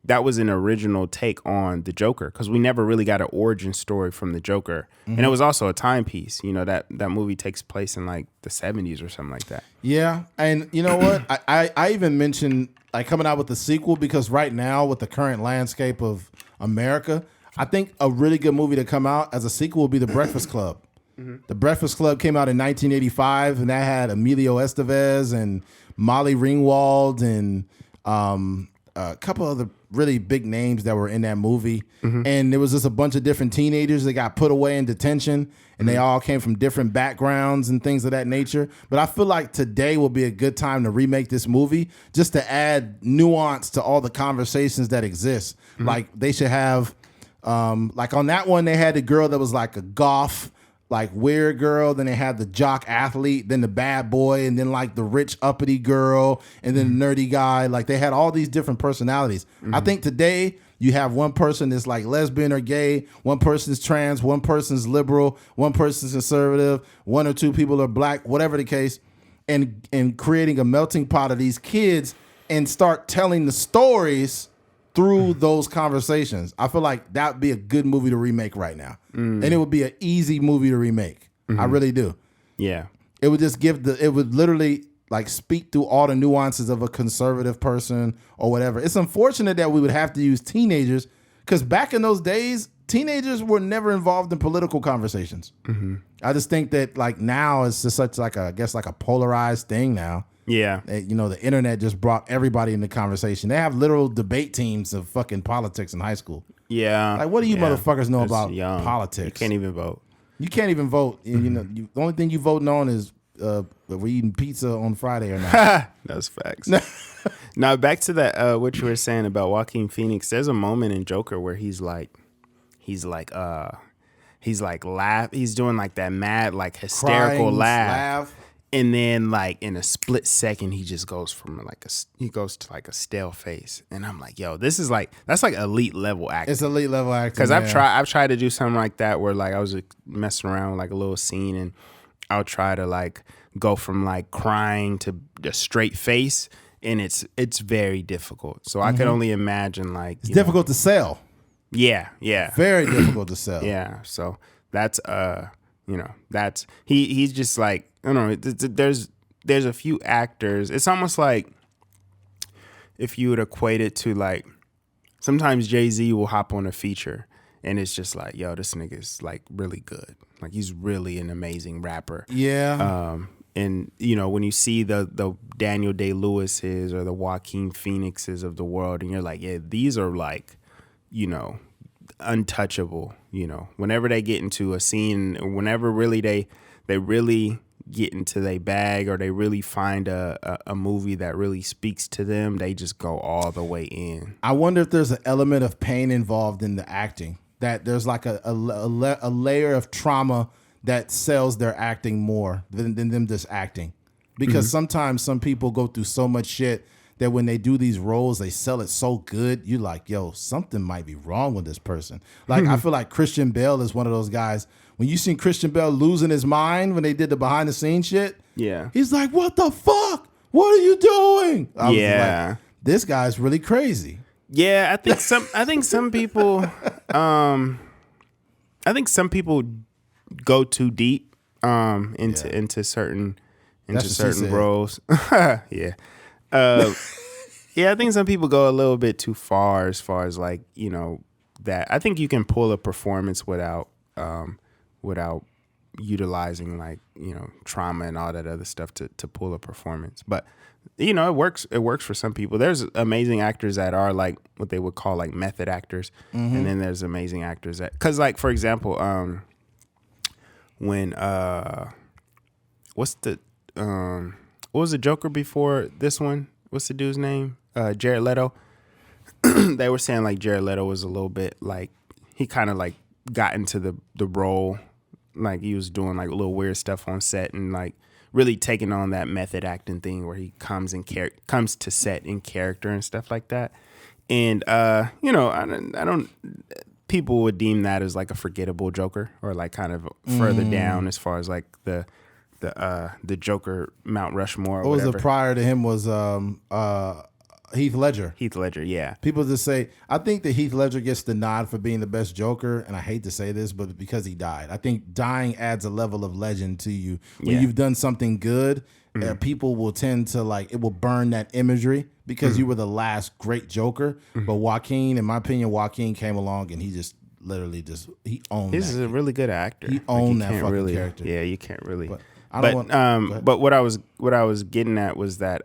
that was an original take on the Joker, because we never really got an origin story from the Joker. And it was also a timepiece. You know, that movie takes place in like the 70s or something like that. Yeah. And you know what? I even mentioned like coming out with the sequel, because right now with the current landscape of America, I think a really good movie to come out as a sequel would be The Breakfast Club. The Breakfast Club came out in 1985, and that had Emilio Estevez and Molly Ringwald and a couple other really big names that were in that movie. And there was just a bunch of different teenagers that got put away in detention, and they all came from different backgrounds and things of that nature. But I feel like today will be a good time to remake this movie, just to add nuance to all the conversations that exist. Like they should have, like on that one, they had the girl that was like a goth, like weird girl, then they had the jock athlete, then the bad boy, and then like the rich uppity girl, and then the nerdy guy. Like they had all these different personalities. I think today you have one person that's like lesbian or gay, one person's trans, one person's liberal, one person's conservative, one or two people are black, whatever the case, and creating a melting pot of these kids and start telling the stories through those conversations. I feel like that would be a good movie to remake right now. And it would be an easy movie to remake. I really do. Yeah. It would just it would literally like speak through all the nuances of a conservative person or whatever. It's unfortunate that we would have to use teenagers, because back in those days, teenagers were never involved in political conversations. I just think that like now it's just such like I guess like a polarized thing now. Yeah. You know, the internet just brought everybody into conversation. They have literal debate teams of fucking politics in high school. Yeah. Like, what do you motherfuckers know about politics? You can't even vote. You can't even vote. You know, the only thing you voting on is we're eating pizza on Friday or not. That's facts. Now, back to that, what you were saying about Joaquin Phoenix. There's a moment in Joker where he's laugh. He's doing like that mad, like hysterical Crying, laugh. And then, like in a split second, he just goes from to a stale face, and I'm like, "Yo, that's like elite level acting." It's elite level acting. Because I've tried to do something like that where like I was messing around with like a little scene, and I'll try to like go from like crying to a straight face, and it's very difficult. So I could only imagine like it's difficult to sell. Yeah, Very difficult to sell. Yeah, so that's that's he's just like. I don't know. There's a few actors. It's almost like if you would equate it to like sometimes Jay-Z will hop on a feature and it's just like, yo, this nigga's like really good. Like he's really an amazing rapper. Yeah. And you know when you see the Daniel Day-Lewis's or the Joaquin Phoenixes of the world, and you're like, yeah, these are like, you know, untouchable. You know, whenever they get into a scene, whenever really they really get into their bag or they really find a movie that really speaks to them, they just go all the way in. I wonder if there's an element of pain involved in the acting, that there's like a layer of trauma that sells their acting more than them just acting. Because sometimes some people go through so much shit that when they do these roles, they sell it so good. You're like, yo, something might be wrong with this person. Like, I feel like Christian Bale is one of those guys. When you seen Christian Bale losing his mind when they did the behind the scenes shit, Yeah. he's like, what the fuck? What are you doing? I was Yeah. like, this guy's really crazy. Yeah, I think some people go too deep into certain roles. Yeah. Yeah, I think some people go a little bit too far as far as like, you know, that I think you can pull a performance without utilizing like, you know, trauma and all that other stuff to pull a performance. But you know, it works for some people. There's amazing actors that are like what they would call like method actors. And then there's amazing actors that, cause like, for example, when, what was the Joker before this one? What's the dude's name? Jared Leto. They were saying like Jared Leto was a little bit like, he kind of like got into the role. Like he was doing like a little weird stuff on set and like really taking on that method acting thing where he comes to set in character and stuff like that. And, you know, I don't, people would deem that as like a forgettable Joker or like kind of further down as far as like the Joker Mount Rushmore. Or What was whatever. the prior to him was Heath Ledger. Heath Ledger, yeah. People just say, I think that Heath Ledger gets the nod for being the best Joker, and I hate to say this, but because he died. I think dying adds a level of legend to you. When you've done something good, people will tend to like, it will burn that imagery because you were the last great Joker. But Joaquin, in my opinion, came along and he just literally he owned that. He's a really good actor. He owned that fucking really, character. Yeah, you can't really. But what I was getting at was that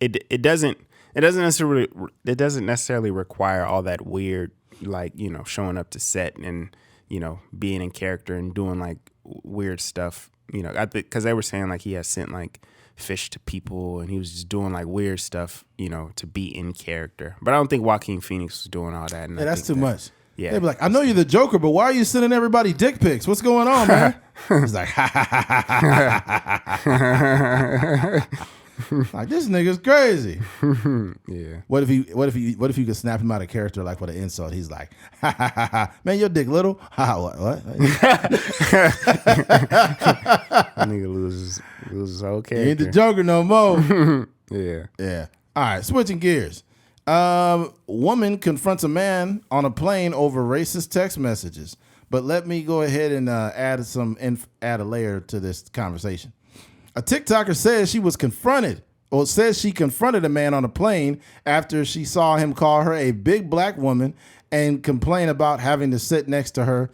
it doesn't necessarily require all that weird, like, you know, showing up to set and, you know, being in character and doing like weird stuff, you know, because they were saying like he has sent like fish to people and he was just doing like weird stuff, you know, to be in character. But I don't think Joaquin Phoenix was doing all that. And yeah, that's too much. Yeah. They'd be like, I know you're the Joker, but why are you sending everybody dick pics? What's going on, man? He's like, like, this nigga's crazy. Yeah. What if you could snap him out of character like with an insult? He's like, man, your dick little. What? Nigga loses his whole character. You ain't the Joker no more. Yeah. Yeah. All right, switching gears. Woman confronts a man on a plane over racist text messages. But let me go ahead and add a layer to this conversation. A TikToker says she confronted a man on a plane after she saw him call her a big black woman and complain about having to sit next to her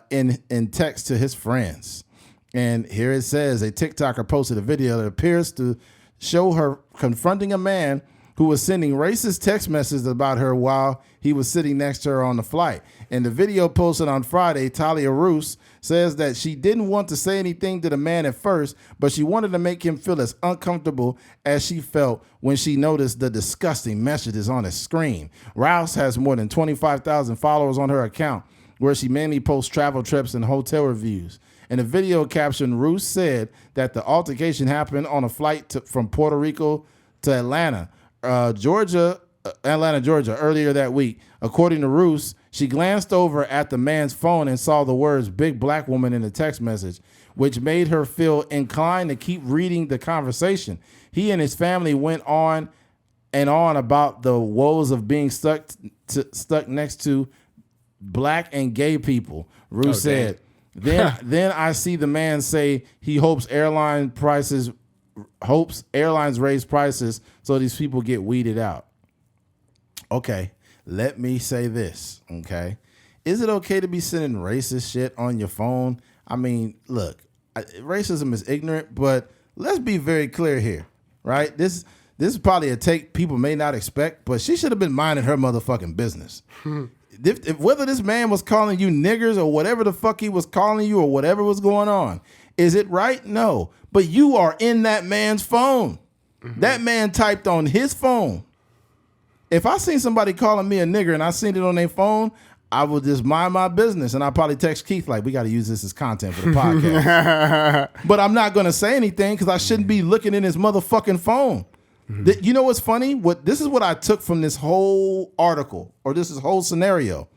in text to his friends. And here it says a TikToker posted a video that appears to show her confronting a man who was sending racist text messages about her while he was sitting next to her on the flight. In the video posted on Friday, Talia Roos says that she didn't want to say anything to the man at first, but she wanted to make him feel as uncomfortable as she felt when she noticed the disgusting messages on his screen. Rouse has more than 25,000 followers on her account, where she mainly posts travel trips and hotel reviews. In a video caption, Roos said that the altercation happened on a flight from Puerto Rico to Atlanta, Georgia, earlier that week. According to Roos, she glanced over at the man's phone and saw the words "big black woman" in the text message, which made her feel inclined to keep reading the conversation. He and his family went on and on about the woes of being stuck next to black and gay people. Roos said, then I see the man say he hopes airlines raise prices so these people get weeded out. Okay, let me say this, okay? Is it okay to be sending racist shit on your phone? I mean, look, racism is ignorant, but let's be very clear here, right? This is probably a take people may not expect, but she should have been minding her motherfucking business. If whether this man was calling you niggers or whatever the fuck he was calling you or whatever was going on, Is it right? No. But you are in that man's phone. That man typed on his phone. If I seen somebody calling me a nigger and I seen it on their phone, I would just mind my business. And I probably text Keith like, we got to use this as content for the podcast. But I'm not going to say anything because I shouldn't be looking in his motherfucking phone. You know what's funny? This is what I took from this whole article or this whole scenario.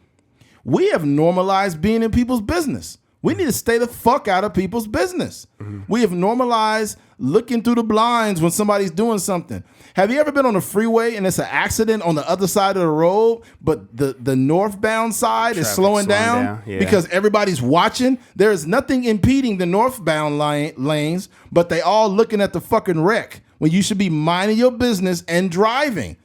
We have normalized being in people's business. We need to stay the fuck out of people's business. We have normalized looking through the blinds when somebody's doing something. Have you ever been on a freeway and it's an accident on the other side of the road, but the northbound side is slowing down Yeah. because everybody's watching? There is nothing impeding the northbound lanes, but they all looking at the fucking wreck when you should be minding your business and driving.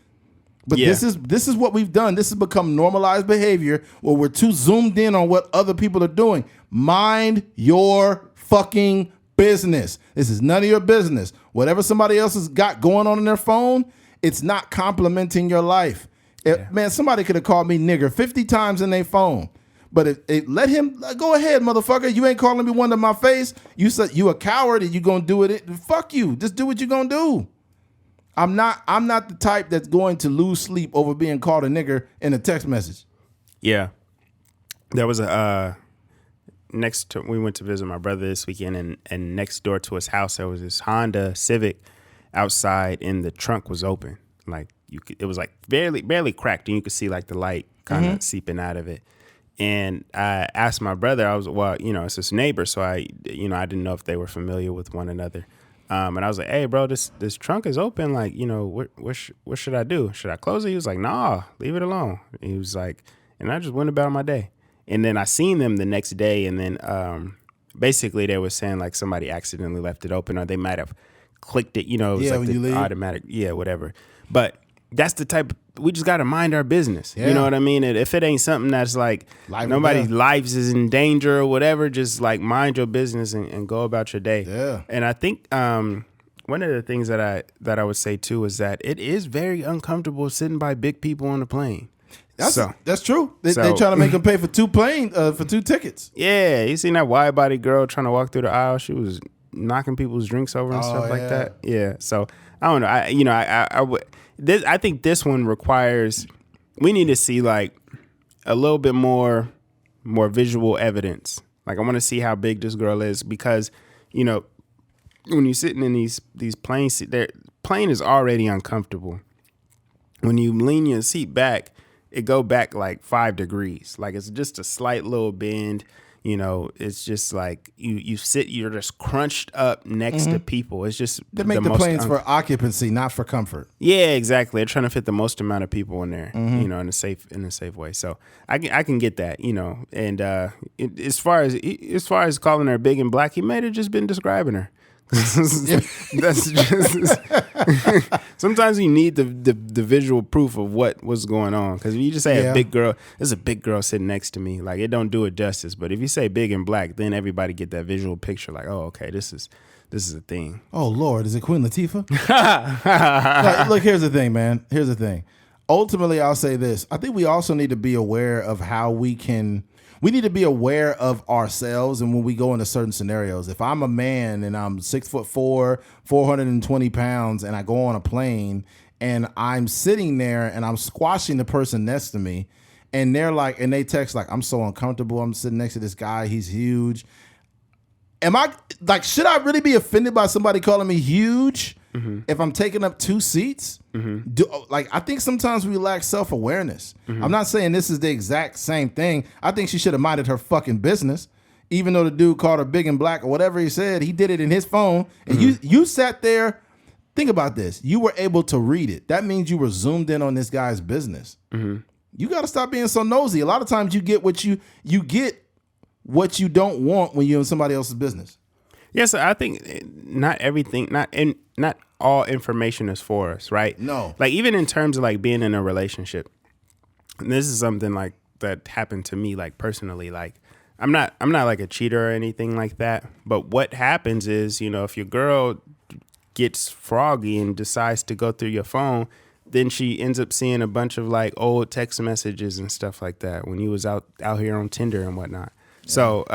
But this is what we've done. This has become normalized behavior where we're too zoomed in on what other people are doing. Mind your fucking business. This is none of your business. Whatever somebody else has got going on in their phone, it's not complimenting your life. Man, somebody could have called me nigger 50 times in their phone. But let him go ahead, motherfucker. You ain't calling me one to my face. You said you a coward and you gonna do it. Fuck you. Just do what you gonna do. I'm not the type that's going to lose sleep over being called a nigger in a text message. Yeah. There was we went to visit my brother this weekend and next door to his house there was this Honda Civic outside and the trunk was open. Like it was like barely cracked and you could see like the light kind of seeping out of it. And I asked my brother, it's his neighbor, so I didn't know if they were familiar with one another. And I was like, hey, bro, this trunk is open. Like, what should I do? Should I close it? He was like, nah, leave it alone. He was like, and I just went about my day. And then I seen them the next day. And then basically they were saying like somebody accidentally left it open or they might have clicked it. It was like the automatic. Yeah, whatever. But that's the type we just got to mind our business. Yeah. You know what I mean? And if it ain't something that's like nobody's lives is in danger or whatever, just like mind your business and go about your day. Yeah. And I think one of the things that I would say too is that it is very uncomfortable sitting by big people on the plane. That's true. They trying to make them pay for two tickets. Yeah, you seen that wide body girl trying to walk through the aisle? She was knocking people's drinks over and stuff like that. Yeah. So I don't know. I think this one requires. We need to see like a little bit more visual evidence. Like I want to see how big this girl is because when you're sitting in these plane seats, their plane is already uncomfortable. When you lean your seat back, it go back like 5 degrees. Like it's just a slight little bend. It's just like you sit, you're just crunched up next to people. It's just they make the planes for occupancy, not for comfort. Yeah, exactly. They're trying to fit the most amount of people in there, in a safe way. So I can get that, And as far as calling her big and black, he might have just been describing her. That's just sometimes you need the visual proof of what was going on, because if you just say a big girl, there's a big girl sitting next to me, like it don't do it justice. But if you say big and black, then everybody get that visual picture, like, oh, okay, this is a thing. Oh Lord, is it Queen Latifah? Look, here's the thing, man. Here's the thing. Ultimately, I'll say this. I think we also need to be aware of how we need to be aware of ourselves, and when we go into certain scenarios. If I'm a man and I'm 6'4", 420 pounds, and I go on a plane and I'm sitting there and I'm squashing the person next to me, and they text like, I'm so uncomfortable. I'm sitting next to this guy. He's huge. Am I like, should I really be offended by somebody calling me huge if I'm taking up 2 seats? I think sometimes we lack self-awareness. I'm not saying this is the exact same thing. I think she should have minded her fucking business. Even though the dude called her big and black or whatever he said, he did it in his phone. And you sat there. Think about this. You were able to read it. That means you were zoomed in on this guy's business. You got to stop being so nosy. A lot of times you get what you don't want when you're in somebody else's business. Yes, I think not all information is for us, right? No. Like even in terms of like being in a relationship, and this is something like that happened to me, like personally. Like I'm not like a cheater or anything like that. But what happens is, if your girl gets froggy and decides to go through your phone, then she ends up seeing a bunch of like old text messages and stuff like that when you was out here on Tinder and whatnot. So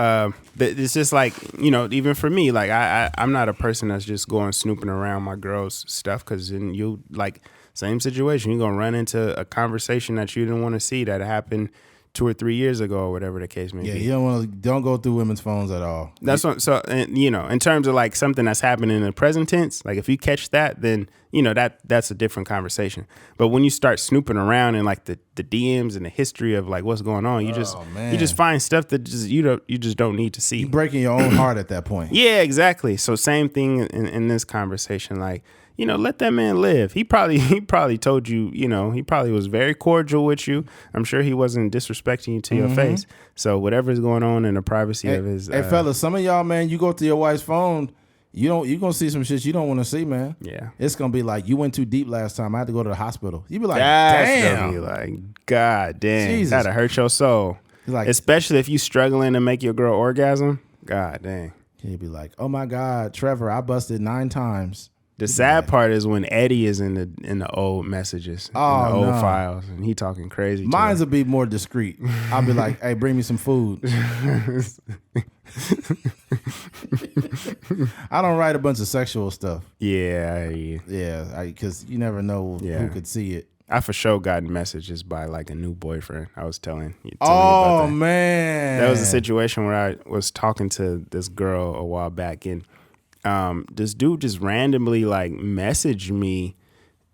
it's just like, you know, even for me, like I'm not a person that's just going snooping around my girl's stuff, because then you like same situation. You're gonna run into a conversation that you didn't want to see that happened 2 or 3 years ago, or whatever the case may be. Yeah, you don't go through women's phones at all. That's what, so, and, you know, in terms of like something that's happening in the present tense, like if you catch that, then, you know, that's a different conversation. But when you start snooping around in like the DMs and the history of like what's going on, you just find stuff that you just don't need to see. You're breaking your own heart at that point. Yeah, exactly. So same thing in this conversation, like, you know, let that man live. He probably told you, you know, he probably was very cordial with you. I'm sure he wasn't disrespecting you to your face. So whatever's going on in the privacy of his. Hey, fellas, some of y'all, man, you go through your wife's phone, you're gonna see some shit you don't want to see, man. Yeah, it's gonna be like, you went too deep last time. I had to go to the hospital. You be like, that's damn. gonna be like, God damn, Jesus. That'll hurt your soul. Like, especially if you struggling to make your girl orgasm. God dang. He'd be like, oh my God, Trevor, I busted 9 times. The sad part is when Eddie is in the old messages, in the old files, and he talking crazy. Mine's will be more discreet. I'll be like, hey, bring me some food. I don't write a bunch of sexual stuff. Yeah. Because you never know who could see it. I for sure gotten messages by like a new boyfriend. I was telling you about that. Man. That was a situation where I was talking to this girl a while back, and this dude just randomly like messaged me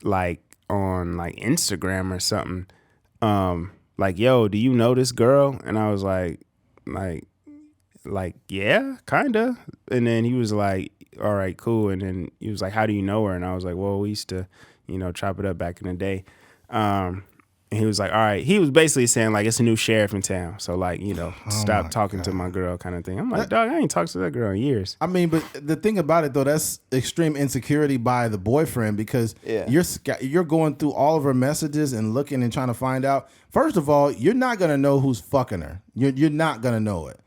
like on like Instagram or something. Like, yo, do you know this girl? And I was like, yeah, kinda. And then he was like, all right, cool. And then he was like, how do you know her? And I was like, well, we used to, you know, chop it up back in the day. And he was like, all right. He was basically saying like, it's a new sheriff in town, so like, you know, stop talking to my girl, kind of thing. I'm like, dog, I ain't talked to that girl in years. I mean, but the thing about it though, that's extreme insecurity by the boyfriend, because you're going through all of her messages and looking and trying to find out. First of all, you're not gonna know who's fucking her. You're not gonna know it.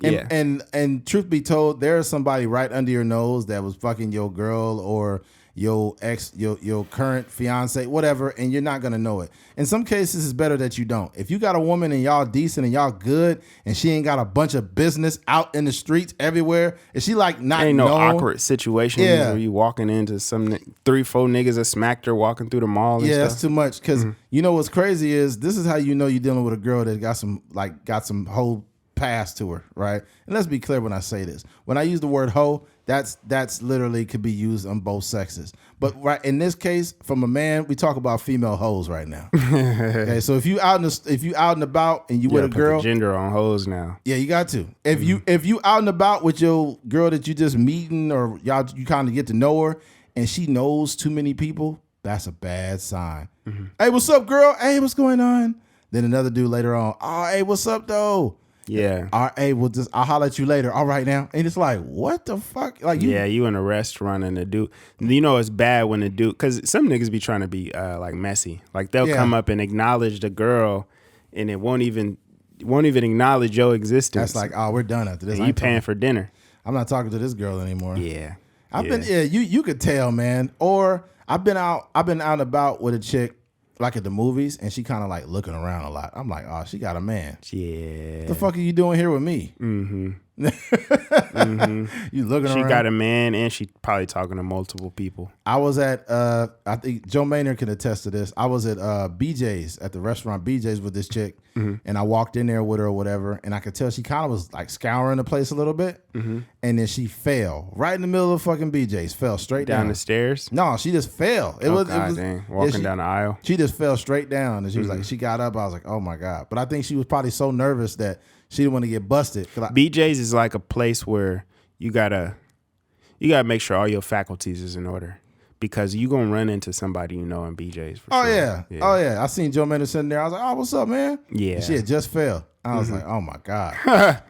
And truth be told, there's somebody right under your nose that was fucking your girl or your ex, your current fiance, whatever, and you're not gonna know it. In some cases, it's better that you don't. If you got a woman and y'all decent and y'all good, and she ain't got a bunch of business out in the streets everywhere, and she like not ain't no known, awkward situations where you walking into some 3-4 niggas that smacked her walking through the mall. And stuff. That's too much. Because you know what's crazy is this is how you know you're dealing with a girl that got some whole past to her, right? And let's be clear when I say this. When I use the word hoe, that's literally could be used on both sexes. But right in this case, from a man, we talk about female hoes right now. Okay, so if you out and about and you with a girl, put the gender on hoes now. Yeah, you got to. If you out and about with your girl that you just meeting or you kind of get to know her, and she knows too many people, that's a bad sign. Hey, what's up, girl? Hey, what's going on? Then another dude later on, oh, hey, what's up, though? Yeah. All right, hey, I'll holler at you later. All right now. And it's like, what the fuck? Like, you in a restaurant and the dude, you know, it's bad when the dude, because some niggas be trying to be like messy. Like they'll come up and acknowledge the girl, and it won't even acknowledge your existence. That's like, oh, we're done after this. You paying for dinner. I'm not talking to this girl anymore. Yeah. You could tell, man. Or I've been out and about with a chick, like at the movies, and she kind of like looking around a lot. I'm like, oh, she got a man. Yeah. What the fuck are you doing here with me? You looking around. She got a man, and she probably talking to multiple people. I was at, I think Joe Maynard can attest to this. I was at BJ's, at the restaurant BJ's with this chick, and I walked in there with her or whatever, and I could tell she kind of was like scouring the place a little bit, and then she fell right in the middle of fucking BJ's, fell straight down the stairs. No, she just fell. It was walking down the aisle. She just fell straight down, and she was like, she got up. I was like, oh my God! But I think she was probably so nervous that she didn't want to get busted. BJ's is like a place where you gotta make sure all your faculties is in order, because you gonna run into somebody you know in BJ's. For sure. Yeah. I seen Joe Maynard sitting there. I was like, oh, what's up, man? Yeah. And she had just fell. I was like, oh my God.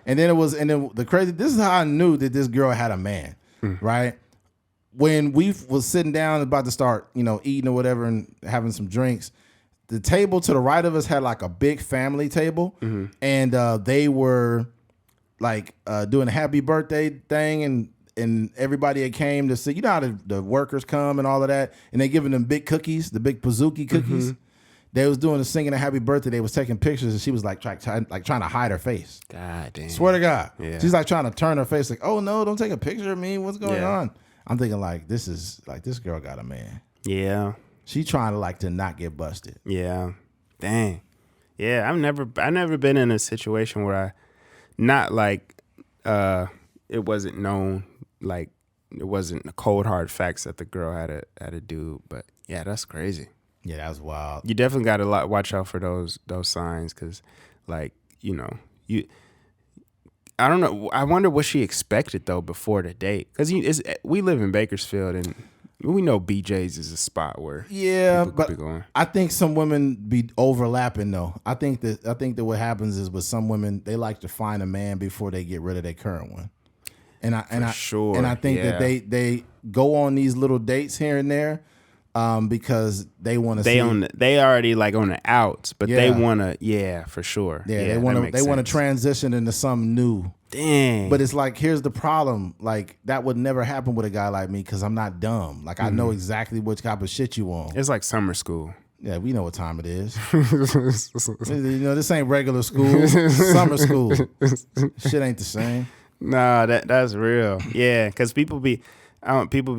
and then the crazy. This is how I knew that this girl had a man, right? When we was sitting down about to start, eating or whatever and having some drinks. The table to the right of us had like a big family table, and they were like doing a happy birthday thing, and everybody that came to see, you know how the workers come and all of that, and they giving them big cookies, the big Pizookie cookies. They was doing the singing a happy birthday. They was taking pictures, and she was like trying to hide her face. God damn. Swear to God. Yeah. She's like trying to turn her face like, oh no, don't take a picture of me. What's going Yeah. on? I'm thinking like, this girl got a man. Yeah. She trying to not get busted. Yeah. Dang. Yeah, I never been in a situation where I not like it wasn't known, like it wasn't a cold hard facts that the girl had a dude, but yeah, that's crazy. Yeah, that was wild. You definitely got to watch out for those signs, because like, you know, I don't know. I wonder what she expected though before the date, because we live in Bakersfield and we know BJ's is a spot where people be going. I think some women be overlapping though. I think that what happens is with some women, they like to find a man before they get rid of their current one. And I think that they go on these little dates here and there because they want to see. They already like on the outs, but they want to, for sure. Yeah, they want to transition into something new. Dang. But it's like, here's the problem. Like, that would never happen with a guy like me because I'm not dumb. Like, I know exactly what type of shit you on. It's like summer school. Yeah, we know what time it is. This ain't regular school. Summer school. Shit ain't the same. Nah, that's real. Yeah, because people be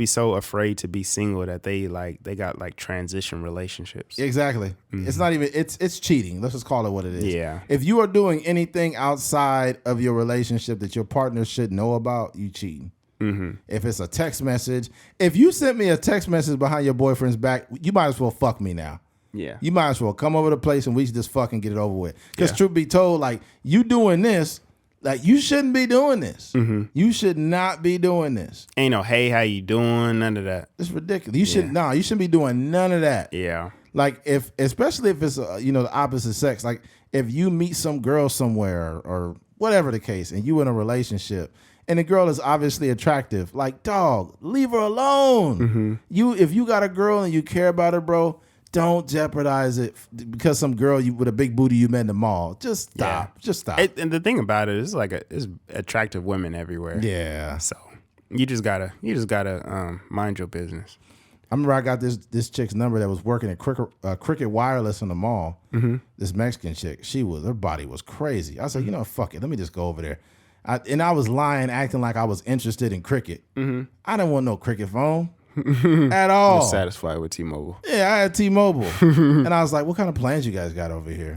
so afraid to be single that they got like transition relationships. Exactly. Mm-hmm. It's not even it's cheating. Let's just call it what it is. Yeah. If you are doing anything outside of your relationship that your partner should know about, you cheating. Mm-hmm. If it's a text message, if you sent me a text message behind your boyfriend's back, you might as well fuck me now. Yeah. You might as well come over to the place and we should just fucking get it over with. Because truth be told, like, you doing this, like, you shouldn't be doing this. Mm-hmm. You should not be doing this. Ain't no, hey, how you doing? None of that. It's ridiculous. You shouldn't be doing none of that. Yeah. Like, especially if it's the opposite sex. Like, if you meet some girl somewhere or whatever the case, and you in a relationship, and the girl is obviously attractive, like, dog, leave her alone. Mm-hmm. If you got a girl and you care about her, bro, don't jeopardize it because some girl with a big booty you met in the mall. Just stop. Yeah. Just stop. And the thing about it is, like, it's attractive women everywhere. Yeah. So you just gotta mind your business. I remember I got this chick's number that was working at Cricket Wireless in the mall. Mm-hmm. This Mexican chick, her body was crazy. I said, fuck it, let me just go over there. I was lying, acting like I was interested in Cricket. Mm-hmm. I didn't want no Cricket phone. At all. You're satisfied with T-Mobile. Yeah, I had T-Mobile. And I was like, what kind of plans you guys got over here?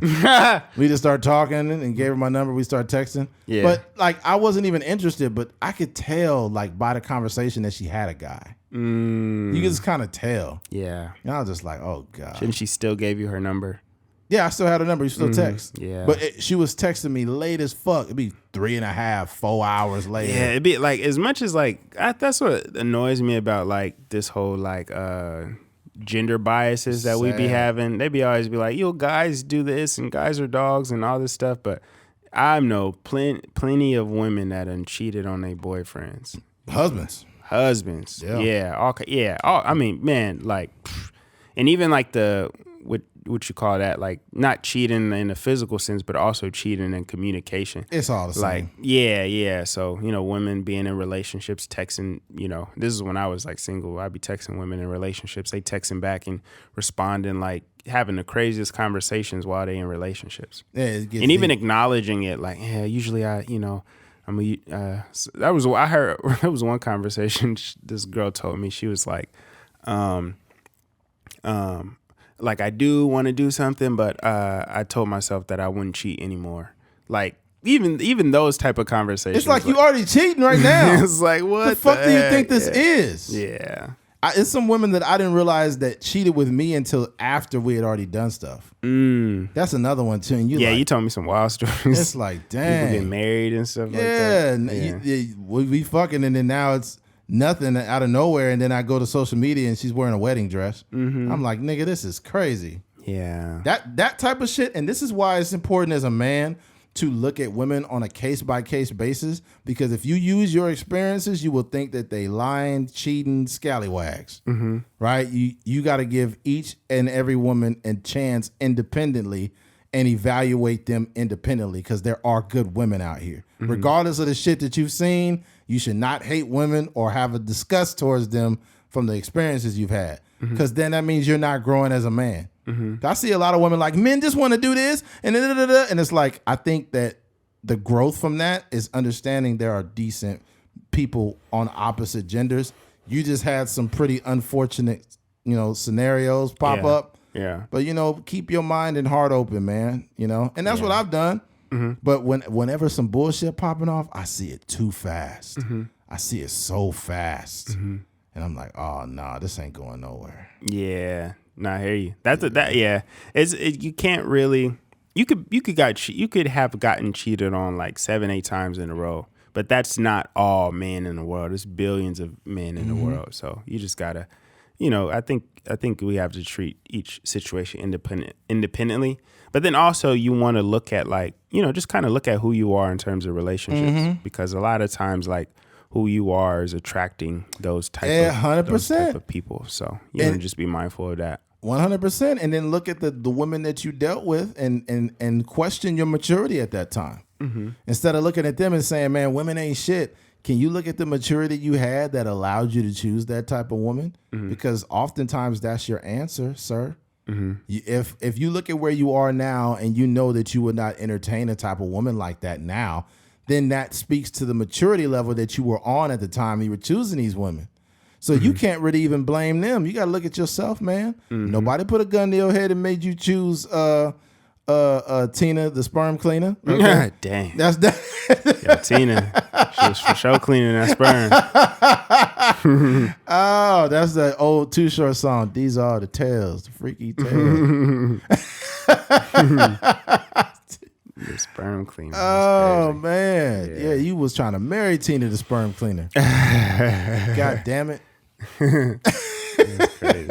We just started talking and gave her my number. We started texting. Yeah. But like, I wasn't even interested, but I could tell, like, by the conversation that she had a guy. You could just kind of tell. Yeah. And I was just like, oh God. Shouldn't she still gave you her number? Yeah, I still had her number. You still text. Yeah. But she was texting me late as fuck. It'd be 3.5, 4 hours later. Yeah, it'd be like, as much as like, that's what annoys me about like this whole like gender biases that we be having. They be always be like, guys do this and guys are dogs and all this stuff. But I know plenty of women that done cheated on their boyfriends. Husbands. Yeah. I mean, man, like, and even like what you call that, like, not cheating in a physical sense, but also cheating in communication. It's all the same. Like, yeah. So, women being in relationships, texting, this is when I was like single. I'd be texting women in relationships. They texting back and responding, like having the craziest conversations while they in relationships. Yeah, and even acknowledging it, like, yeah, usually I heard there was one conversation this girl told me. She was like, like, I do want to do something, but I told myself that I wouldn't cheat anymore. Like, even those type of conversations. It's like you already cheating right now. It's like, what the fuck do you think this is? Yeah. It's some women that I didn't realize that cheated with me until after we had already done stuff. That's another one too. And you told me some wild stories. It's like, damn. People get married and stuff like that. Yeah. We fucking, and then now it's nothing out of nowhere, and then I go to social media and she's wearing a wedding dress. Mm-hmm. I'm like, nigga, this is crazy. Yeah. That type of shit, and this is why it's important as a man to look at women on a case-by-case basis, because if you use your experiences, you will think that they lying, cheating, scallywags. Mm-hmm. Right? You got to give each and every woman a chance independently and evaluate them independently, because there are good women out here. Mm-hmm. Regardless of the shit that you've seen, you should not hate women or have a disgust towards them from the experiences you've had, because then that means you're not growing as a man. I see a lot of women like, men just want to do this and and it's like, I think that the growth from that is understanding there are decent people on opposite genders. You just had some pretty unfortunate, scenarios pop up. Yeah. But keep your mind and heart open, man. And that's what I've done. But whenever some bullshit popping off, I see it too fast. I see it so fast, and I'm like, oh no, this ain't going nowhere. Yeah, no, I hear you. Yeah. You can't really. You could have gotten cheated on like 7-8 times in a row, but that's not all men in the world. There's billions of men in the world, so you just gotta, I think we have to treat each situation independently. But then also you want to look at just kind of look at who you are in terms of relationships, because a lot of times who you are is attracting those type of people. So just be mindful of that. 100%. And then look at the women that you dealt with and question your maturity at that time. Instead of looking at them and saying, man, women ain't shit. Can you look at the maturity you had that allowed you to choose that type of woman? Because oftentimes that's your answer, sir. If you look at where you are now and you know that you would not entertain a type of woman like that now, then that speaks to the maturity level that you were on at the time you were choosing these women. So you can't really even blame them. You got to look at yourself, man. Nobody put a gun to your head and made you choose Tina, the sperm cleaner. Okay? Dang. That's that. Yo, Tina, she was for sure cleaning that sperm. Oh, that's the old Too Short song. These are the tales, the freaky tales. The sperm cleaner. Oh man, yeah, you was trying to marry Tina, the sperm cleaner. God damn it. That's crazy.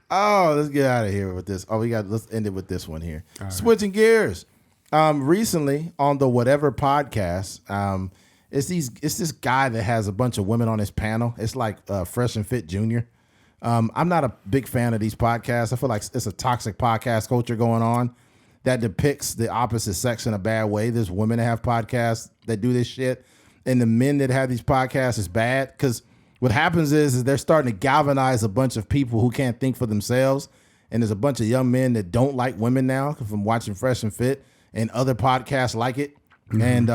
Oh, let's get out of here with this. Let's end it with this one here. Switching gears. Recently on the Whatever podcast, it's this guy that has a bunch of women on his panel. It's like Fresh and Fit Jr. I'm not a big fan of these podcasts. I feel like it's a toxic podcast culture going on that depicts the opposite sex in a bad way. There's women that have podcasts that do this shit, and the men that have these podcasts is bad, because what happens is they're starting to galvanize a bunch of people who can't think for themselves, and there's a bunch of young men that don't like women now from watching Fresh and Fit and other podcasts like it. And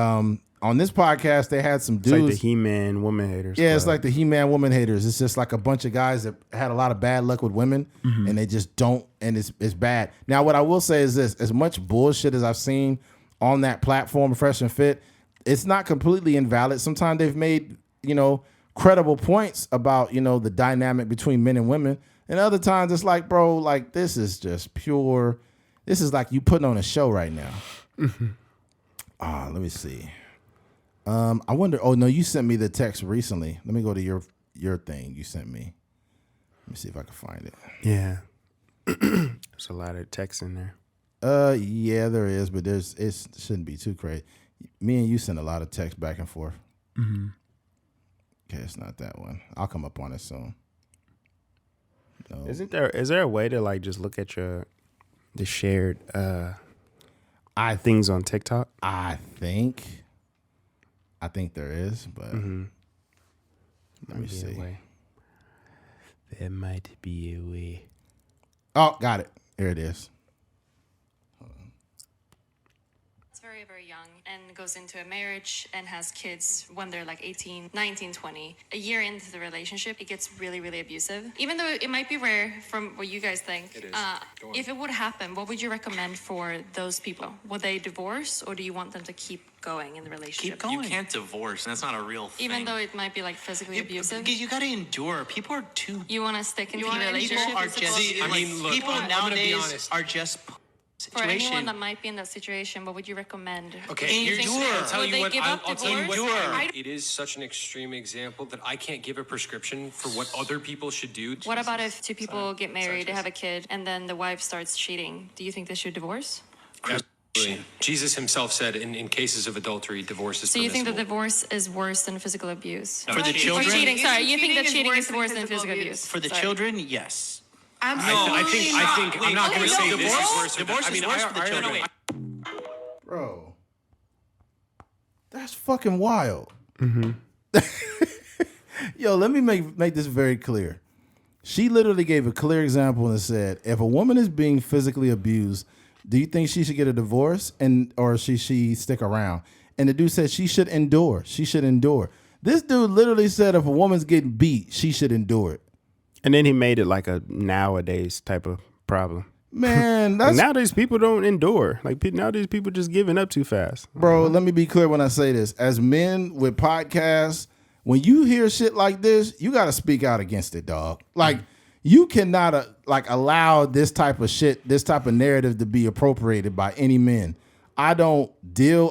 on this podcast, they had some dudes. It's like the He-Man woman haters. Yeah, it's like the He-Man woman haters. It's just like a bunch of guys that had a lot of bad luck with women, and they just don't, and it's bad. Now, what I will say is this: as much bullshit as I've seen on that platform, Fresh and Fit, it's not completely invalid. Sometimes they've made, credible points about, the dynamic between men and women, and other times it's like, bro, like this is just pure. This is like you putting on a show right now. Let me see. I wonder. Oh no, you sent me the text recently. Let me go to your thing you sent me. Let me see if I can find it. Yeah, there's a lot of text in there. Yeah, there is, but it shouldn't be too crazy. Me and you send a lot of text back and forth. Okay, it's not that one. I'll come up on it soon. No. Is there a way to just look at the shared things on TikTok? I think there is, but let me see. There might be a way. Oh, got it. Here it is. It's very, very young and goes into a marriage and has kids when they're like 18, 19, 20. A year into the relationship, it gets really, really abusive. Even though it might be rare from what you guys think. It is. If it would happen, what would you recommend for those people? Would they divorce, or do you want them to keep going in the relationship? Keep going. You can't divorce. That's not a real thing. Even though it might be like physically abusive? You got to endure. People are too... You want to stick into the People relationship? are just... look, people I'm gonna be nowadays honest. are just... For anyone that might be in that situation, what would you recommend? Okay, I'll tell you what. I'll tell you what. Endure. It is such an extreme example that I can't give a prescription for what other people should do. What about if two people get married, they have a kid, and then the wife starts cheating? Do you think they should divorce? Absolutely. Jesus himself said in cases of adultery, divorce is So you permissible. think that divorce is worse than physical abuse? For the Or children? cheating, sorry. You think that cheating is worse than physical abuse? For the Sorry. children, yes. I think I'm not going to say this is worse. Divorce is worse for the children. Bro, that's fucking wild. Yo, let me make this very clear. She literally gave a clear example and said, if a woman is being physically abused, do you think she should get a divorce or should she stick around? And the dude said she should endure. She should endure. This dude literally said if a woman's getting beat, she should endure it. And then he made it like a nowadays type of problem. Man, that's... Nowadays people don't endure. Like nowadays people just giving up too fast. Bro, let me be clear when I say this. As men with podcasts, when you hear shit like this, you got to speak out against it, dog. Like, you cannot allow this type of shit, this type of narrative to be appropriated by any men. I don't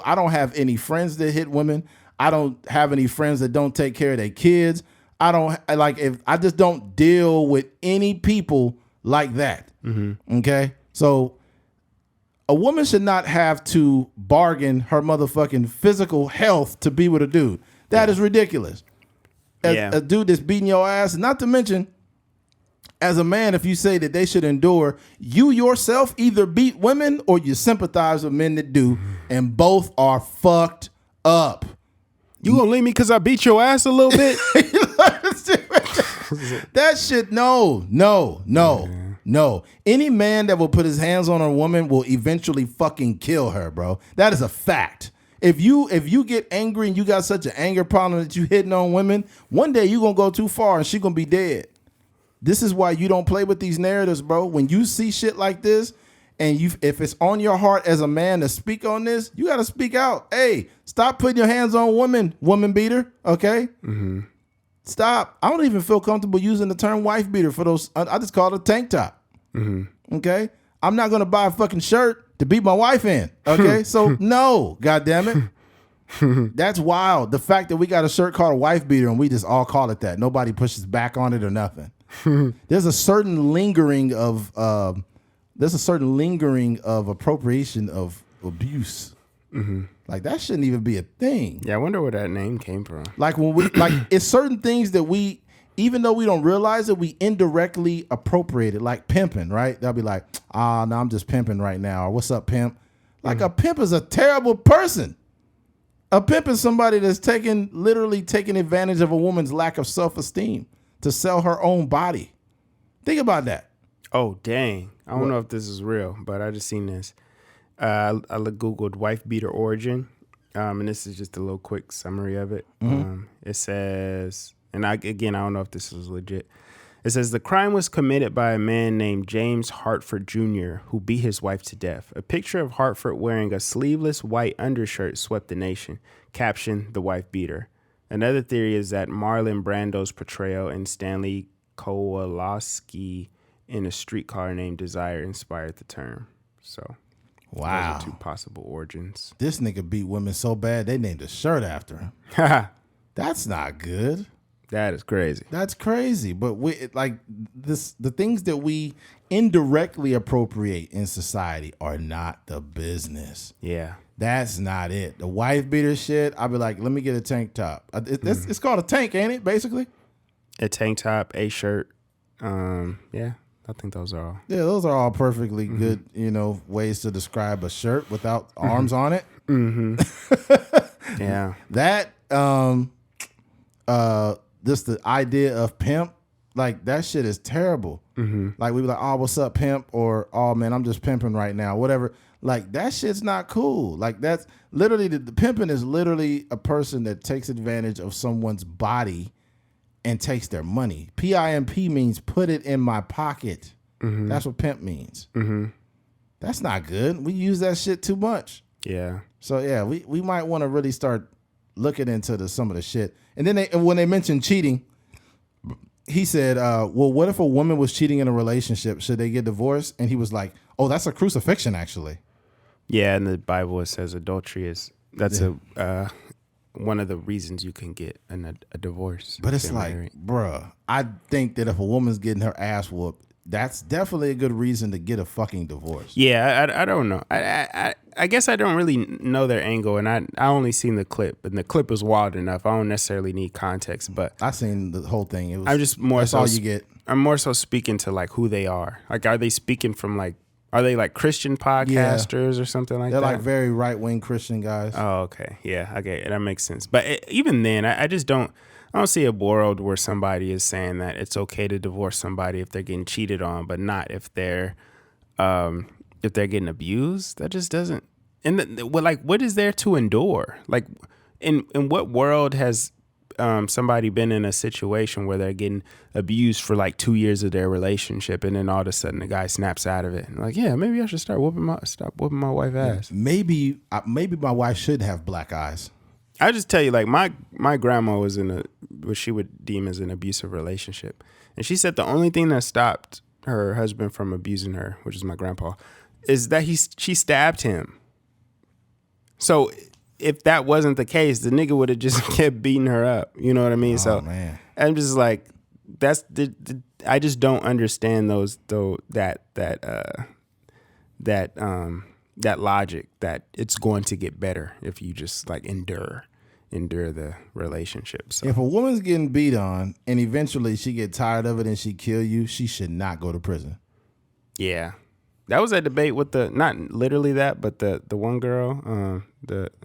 have any friends that hit women. I don't have any friends that don't take care of their kids. I just don't deal with any people like that. Mm-hmm. Okay? So a woman should not have to bargain her motherfucking physical health to be with a dude. That is ridiculous. A dude that's beating your ass, not to mention, as a man, if you say that they should endure, you yourself either beat women or you sympathize with men that do, and both are fucked up. You gonna leave me because I beat your ass a little bit? That shit, no. Any man that will put his hands on a woman will eventually fucking kill her, bro. That is a fact. If you get angry and you got such an anger problem that you hitting on women, one day you gonna go too far and she gonna be dead. This is why you don't play with these narratives, bro. When you see shit like this, and if it's on your heart as a man to speak on this, you gotta speak out. Hey, stop putting your hands on woman beater. Okay, stop. I don't even feel comfortable using the term wife beater for those. I just call it a tank top. Okay, I'm not gonna buy a fucking shirt to beat my wife in. Okay, so no, goddamn it. That's wild. The fact that we got a shirt called a wife beater and we just all call it that. Nobody pushes back on it or nothing. There's a certain lingering of appropriation of abuse. Like that shouldn't even be a thing. Yeah, I wonder where that name came from. Like it's certain things that we, even though we don't realize it, we indirectly appropriate it, like pimping, right? They'll be like, no, I'm just pimping right now. Or what's up, pimp? Like a pimp is a terrible person. A pimp is somebody that's literally taking advantage of a woman's lack of self-esteem to sell her own body. Think about that. Oh, dang. I don't know if this is real, but I just seen this. I Googled wife beater origin, and this is just a little quick summary of it. It says... And I don't know if this is legit. It says the crime was committed by a man named James Hartford Jr., who beat his wife to death. A picture of Hartford wearing a sleeveless white undershirt swept the nation. Caption, the wife beater. Another theory is that Marlon Brando's portrayal in Stanley Kowalski in A Streetcar Named Desire inspired the term. So, wow. Those are two possible origins. This nigga beat women so bad they named a shirt after him. That's not good. That is crazy. That's crazy. But the things that we indirectly appropriate in society are not the business. Yeah. That's not it. The wife beater shit, I'll be like, let me get a tank top. It's called a tank, ain't it, basically? A tank top, a shirt. Yeah, I think those are all. Yeah, those are all perfectly good, ways to describe a shirt without arms on it. Yeah. That, just the idea of pimp, like that shit is terrible. Like we be like, oh, what's up, pimp? Or, oh man, I'm just pimping right now, whatever. Like that shit's not cool. Like that's literally the pimping is literally a person that takes advantage of someone's body and takes their money. PIMP means put it in my pocket. That's what pimp means. That's not good. We use that shit too much. Yeah. So yeah, we might want to really start looking into some of the shit. And then when they mentioned cheating, he said, well, what if a woman was cheating in a relationship? Should they get divorced? And he was like, oh, that's a crucifixion, actually. Yeah, in the Bible it says adultery that's one of the reasons you can get a divorce. But it's like, bruh, I think that if a woman's getting her ass whooped, that's definitely a good reason to get a fucking divorce. Yeah, I don't know. I guess I don't really know their angle, and I only seen the clip, and the clip was wild enough. I don't necessarily need context, but I seen the whole thing. I'm just more that's so all you get. I'm more so speaking to like who they are. Like, are they speaking from like Are they like Christian podcasters or something like They're that? like very right-wing Christian guys. Oh, okay. Yeah, okay. That makes sense. But even then, I just don't see a world where somebody is saying that it's okay to divorce somebody if they're getting cheated on, but not if they're getting abused. That just doesn't. And what is there to endure? Like, in what world has somebody been in a situation where they're getting abused for like 2 years of their relationship, and then all of a sudden the guy snaps out of it and like, yeah, maybe I should stop whooping my wife's ass. Maybe my wife should have black eyes. I just tell you, like my grandma was in what she would deem as an abusive relationship, and she said the only thing that stopped her husband from abusing her, which is my grandpa, is that she stabbed him. So if that wasn't the case, the nigga would have just kept beating her up. You know what I mean? Man. I'm just like, that's I just don't understand that logic that it's going to get better if you just like endure the relationship. So. If a woman's getting beat on and eventually she get tired of it and she kill you, she should not go to prison. Yeah. That was a debate with not literally that, but the one girl,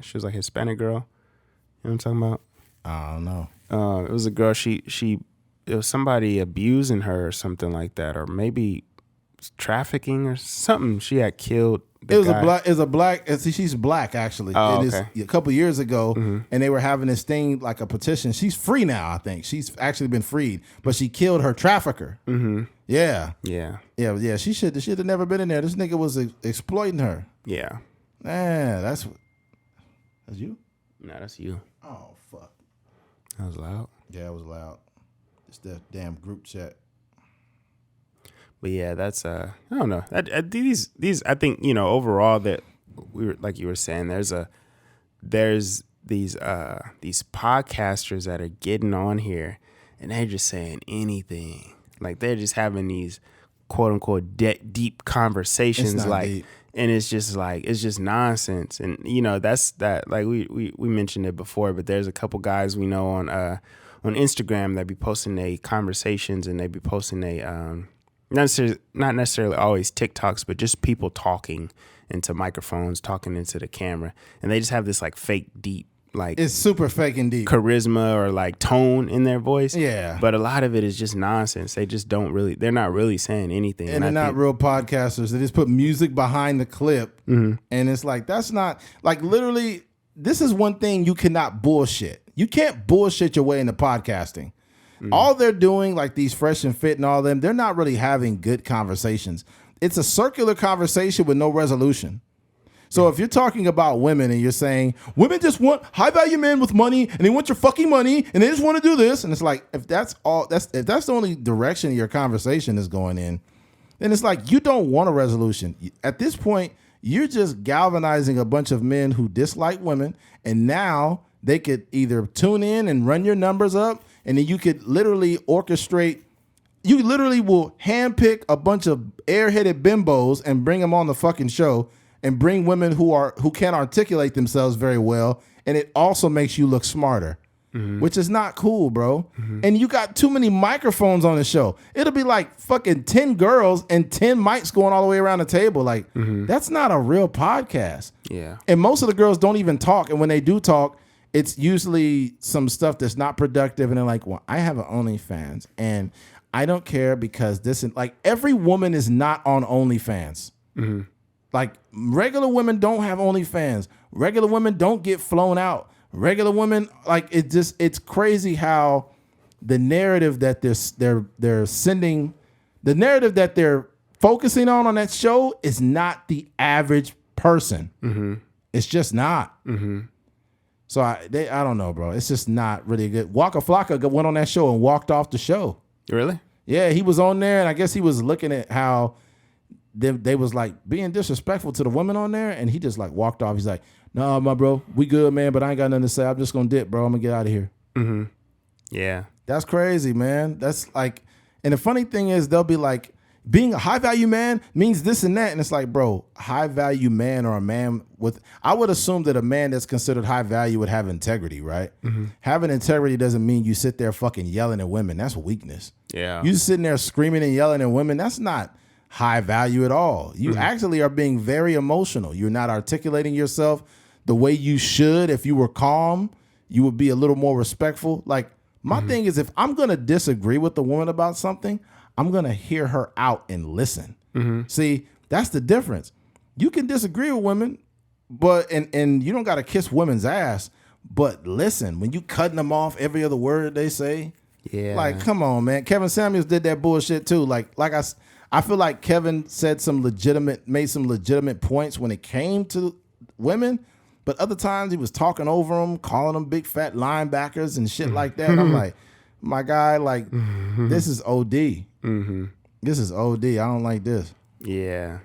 she was like a Hispanic girl. You know what I'm talking about? I don't know. It was a girl, it was somebody abusing her or something like that, or maybe trafficking or something. She had killed the guy. She's black actually. Oh, it okay. is a couple years ago, and they were having this thing like a petition. She's free now, I think. She's actually been freed, but she killed her trafficker. Mm-hmm. Yeah. She should have never been in there. This nigga was exploiting her. Yeah. Man, that's you? No, that's you. Oh fuck. That was loud. Yeah, it was loud. It's the damn group chat. But yeah, that's I don't know. These I think, you know, overall that we were, like you were saying, there's these podcasters that are getting on here and they're just saying anything. Like they're just having these quote unquote deep conversations, like deep. And it's just like, it's just nonsense. And you know, that's that, like we mentioned it before, but there's a couple guys we know on Instagram that be posting their conversations, and they be posting not necessarily always TikToks, but just people talking into microphones, talking into the camera, and they just have this like fake deep, like it's super fake and deep charisma or like tone in their voice. Yeah, but a lot of it is just nonsense. They just they're not really saying anything, and they're not real podcasters. They just put music behind the clip, and it's like, that's not like, literally, this is one thing you cannot bullshit. You can't bullshit your way into podcasting. All they're doing, like these Fresh and Fit and all them, they're not really having good conversations. It's a circular conversation with no resolution. So if you're talking about women and you're saying women just want high value men with money and they want your fucking money and they just want to do this, and it's like, if that's the only direction your conversation is going in, then it's like, you don't want a resolution. At this point, you're just galvanizing a bunch of men who dislike women, and now they could either tune in and run your numbers up, and then you could literally orchestrate. You literally will handpick a bunch of airheaded bimbos and bring them on the fucking show, and bring women who can't articulate themselves very well, and it also makes you look smarter, which is not cool, bro. And you got too many microphones on the show. It'll be like fucking 10 girls and 10 mics going all the way around the table. Like, that's not a real podcast. Yeah. And most of the girls don't even talk, and when they do talk, it's usually some stuff that's not productive, and they're like, well, I have an OnlyFans, and I don't care because this, and like, every woman is not on OnlyFans. Like, regular women don't have OnlyFans. Regular women don't get flown out. Regular women, like, it's crazy how the narrative that they're sending, the narrative that they're focusing on that show is not the average person. It's just not. So I don't know, bro. It's just not really good. Waka Flocka went on that show and walked off the show. Really? Yeah, he was on there, and I guess he was looking at how they was like being disrespectful to the women on there, and he just like walked off. He's like, "No, my bro, we good, man, but I ain't got nothing to say. I'm just gonna dip, bro. I'm gonna get out of here." Yeah. That's crazy, man. That's like, and the funny thing is, they'll be like, being a high value man means this and that, and it's like, bro, high value man, or a man with, I would assume that a man that's considered high value would have integrity, right? Having integrity doesn't mean you sit there fucking yelling at women. That's weakness. Yeah. You sitting there screaming and yelling at women. That's not high value at all. You actually are being very emotional. You're not articulating yourself the way you should. If you were calm, you would be a little more respectful. Like, my thing is, if I'm going to disagree with the woman about something, I'm going to hear her out and listen. See, that's the difference. You can disagree with women, but and you don't got to kiss women's ass, but listen, when you cutting them off every other word they say, like, come on, man. Kevin Samuels did that bullshit too. Like I feel like Kevin made some legitimate points when it came to women, but other times he was talking over them, calling them big fat linebackers and shit like that. And I'm like, my guy, like, this is OD. This is OD. I don't like this. Yeah.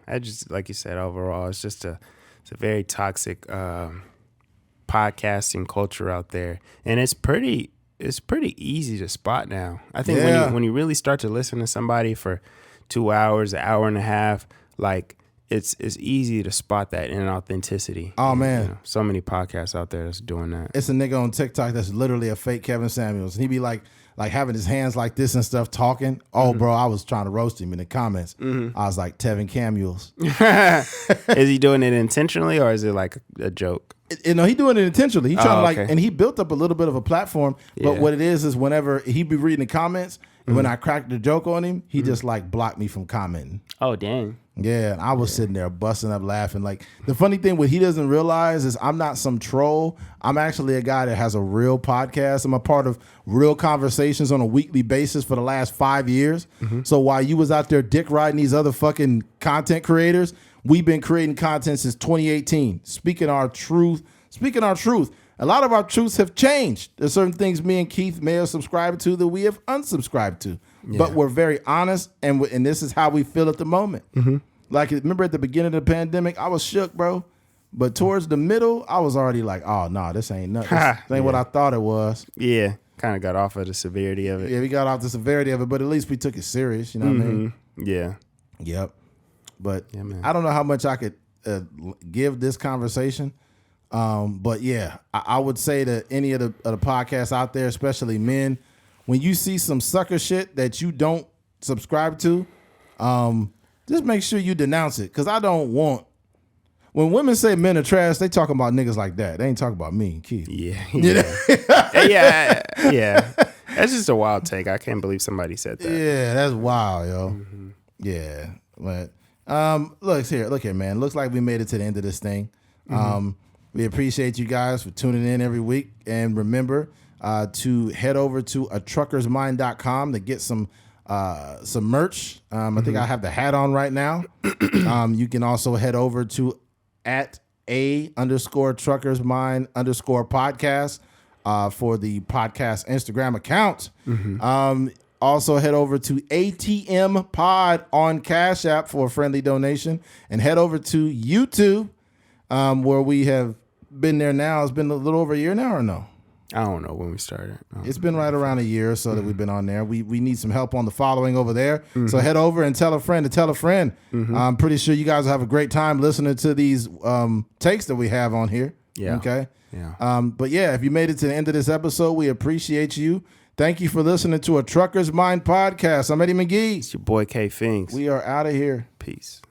I just, like you said, overall, it's just it's a very toxic podcasting culture out there, and it's pretty easy to spot now. I think when you really start to listen to somebody for 2 hours, an hour and a half, like, it's easy to spot that inauthenticity. Oh, man. You know, so many podcasts out there that's doing that. It's a nigga on TikTok that's literally a fake Kevin Samuels. And he be like having his hands like this and stuff talking. Oh, bro, I was trying to roast him in the comments. I was like, Tevin Samuels. Is he doing it intentionally or is it like a joke? You know, he doing it intentionally. He trying to and he built up a little bit of a platform. But what it is whenever he be reading the comments, and when I cracked the joke on him, he just like blocked me from commenting. Oh, dang. Yeah, and I was sitting there busting up laughing. Like, the funny thing, what he doesn't realize is I'm not some troll. I'm actually a guy that has a real podcast. I'm a part of real conversations on a weekly basis for the last 5 years. So while you was out there dick riding these other fucking content creators, we've been creating content since 2018, speaking our truth. A lot of our truths have changed. There's certain things me and Keith may have subscribed to that we have unsubscribed to. But we're very honest, and this is how we feel at the moment. Like, remember at the beginning of the pandemic, I was shook, bro. But towards the middle, I was already like, oh, no, this ain't nothing. This ain't what I thought it was. Yeah, kind of got off of the severity of it. Yeah, we got off the severity of it, but at least we took it serious, you know what I mean? Yeah. Yep. But man. I don't know how much I could give this conversation. But yeah, I would say to any of the podcasts out there, especially men, when you see some sucker shit that you don't subscribe to, just make sure you denounce it. Because I don't want, when women say men are trash, they talking about niggas like that. They ain't talking about me and Keith. Yeah. That's just a wild take. I can't believe somebody said that. Yeah, that's wild, yo. Yeah, but look here, man. Looks like we made it to the end of this thing. We appreciate you guys for tuning in every week, and remember to head over to atruckersmind.com to get some merch. I think I have the hat on right now. You can also head over to @A_truckersmind_podcast for the podcast Instagram account. Also head over to ATMPOD on Cash App for a friendly donation, and head over to YouTube, where we have been there now. It's been a little over a year now, or no? I don't know when we started. It's been right around a year or so that we've been on there. We need some help on the following over there. So head over and tell a friend to tell a friend. I'm pretty sure you guys will have a great time listening to these takes that we have on here. Yeah. Okay. Yeah. But yeah, if you made it to the end of this episode, we appreciate you. Thank you for listening to A Trucker's Mind podcast. I'm Eddie McGee. It's your boy K Finks. We are out of here. Peace.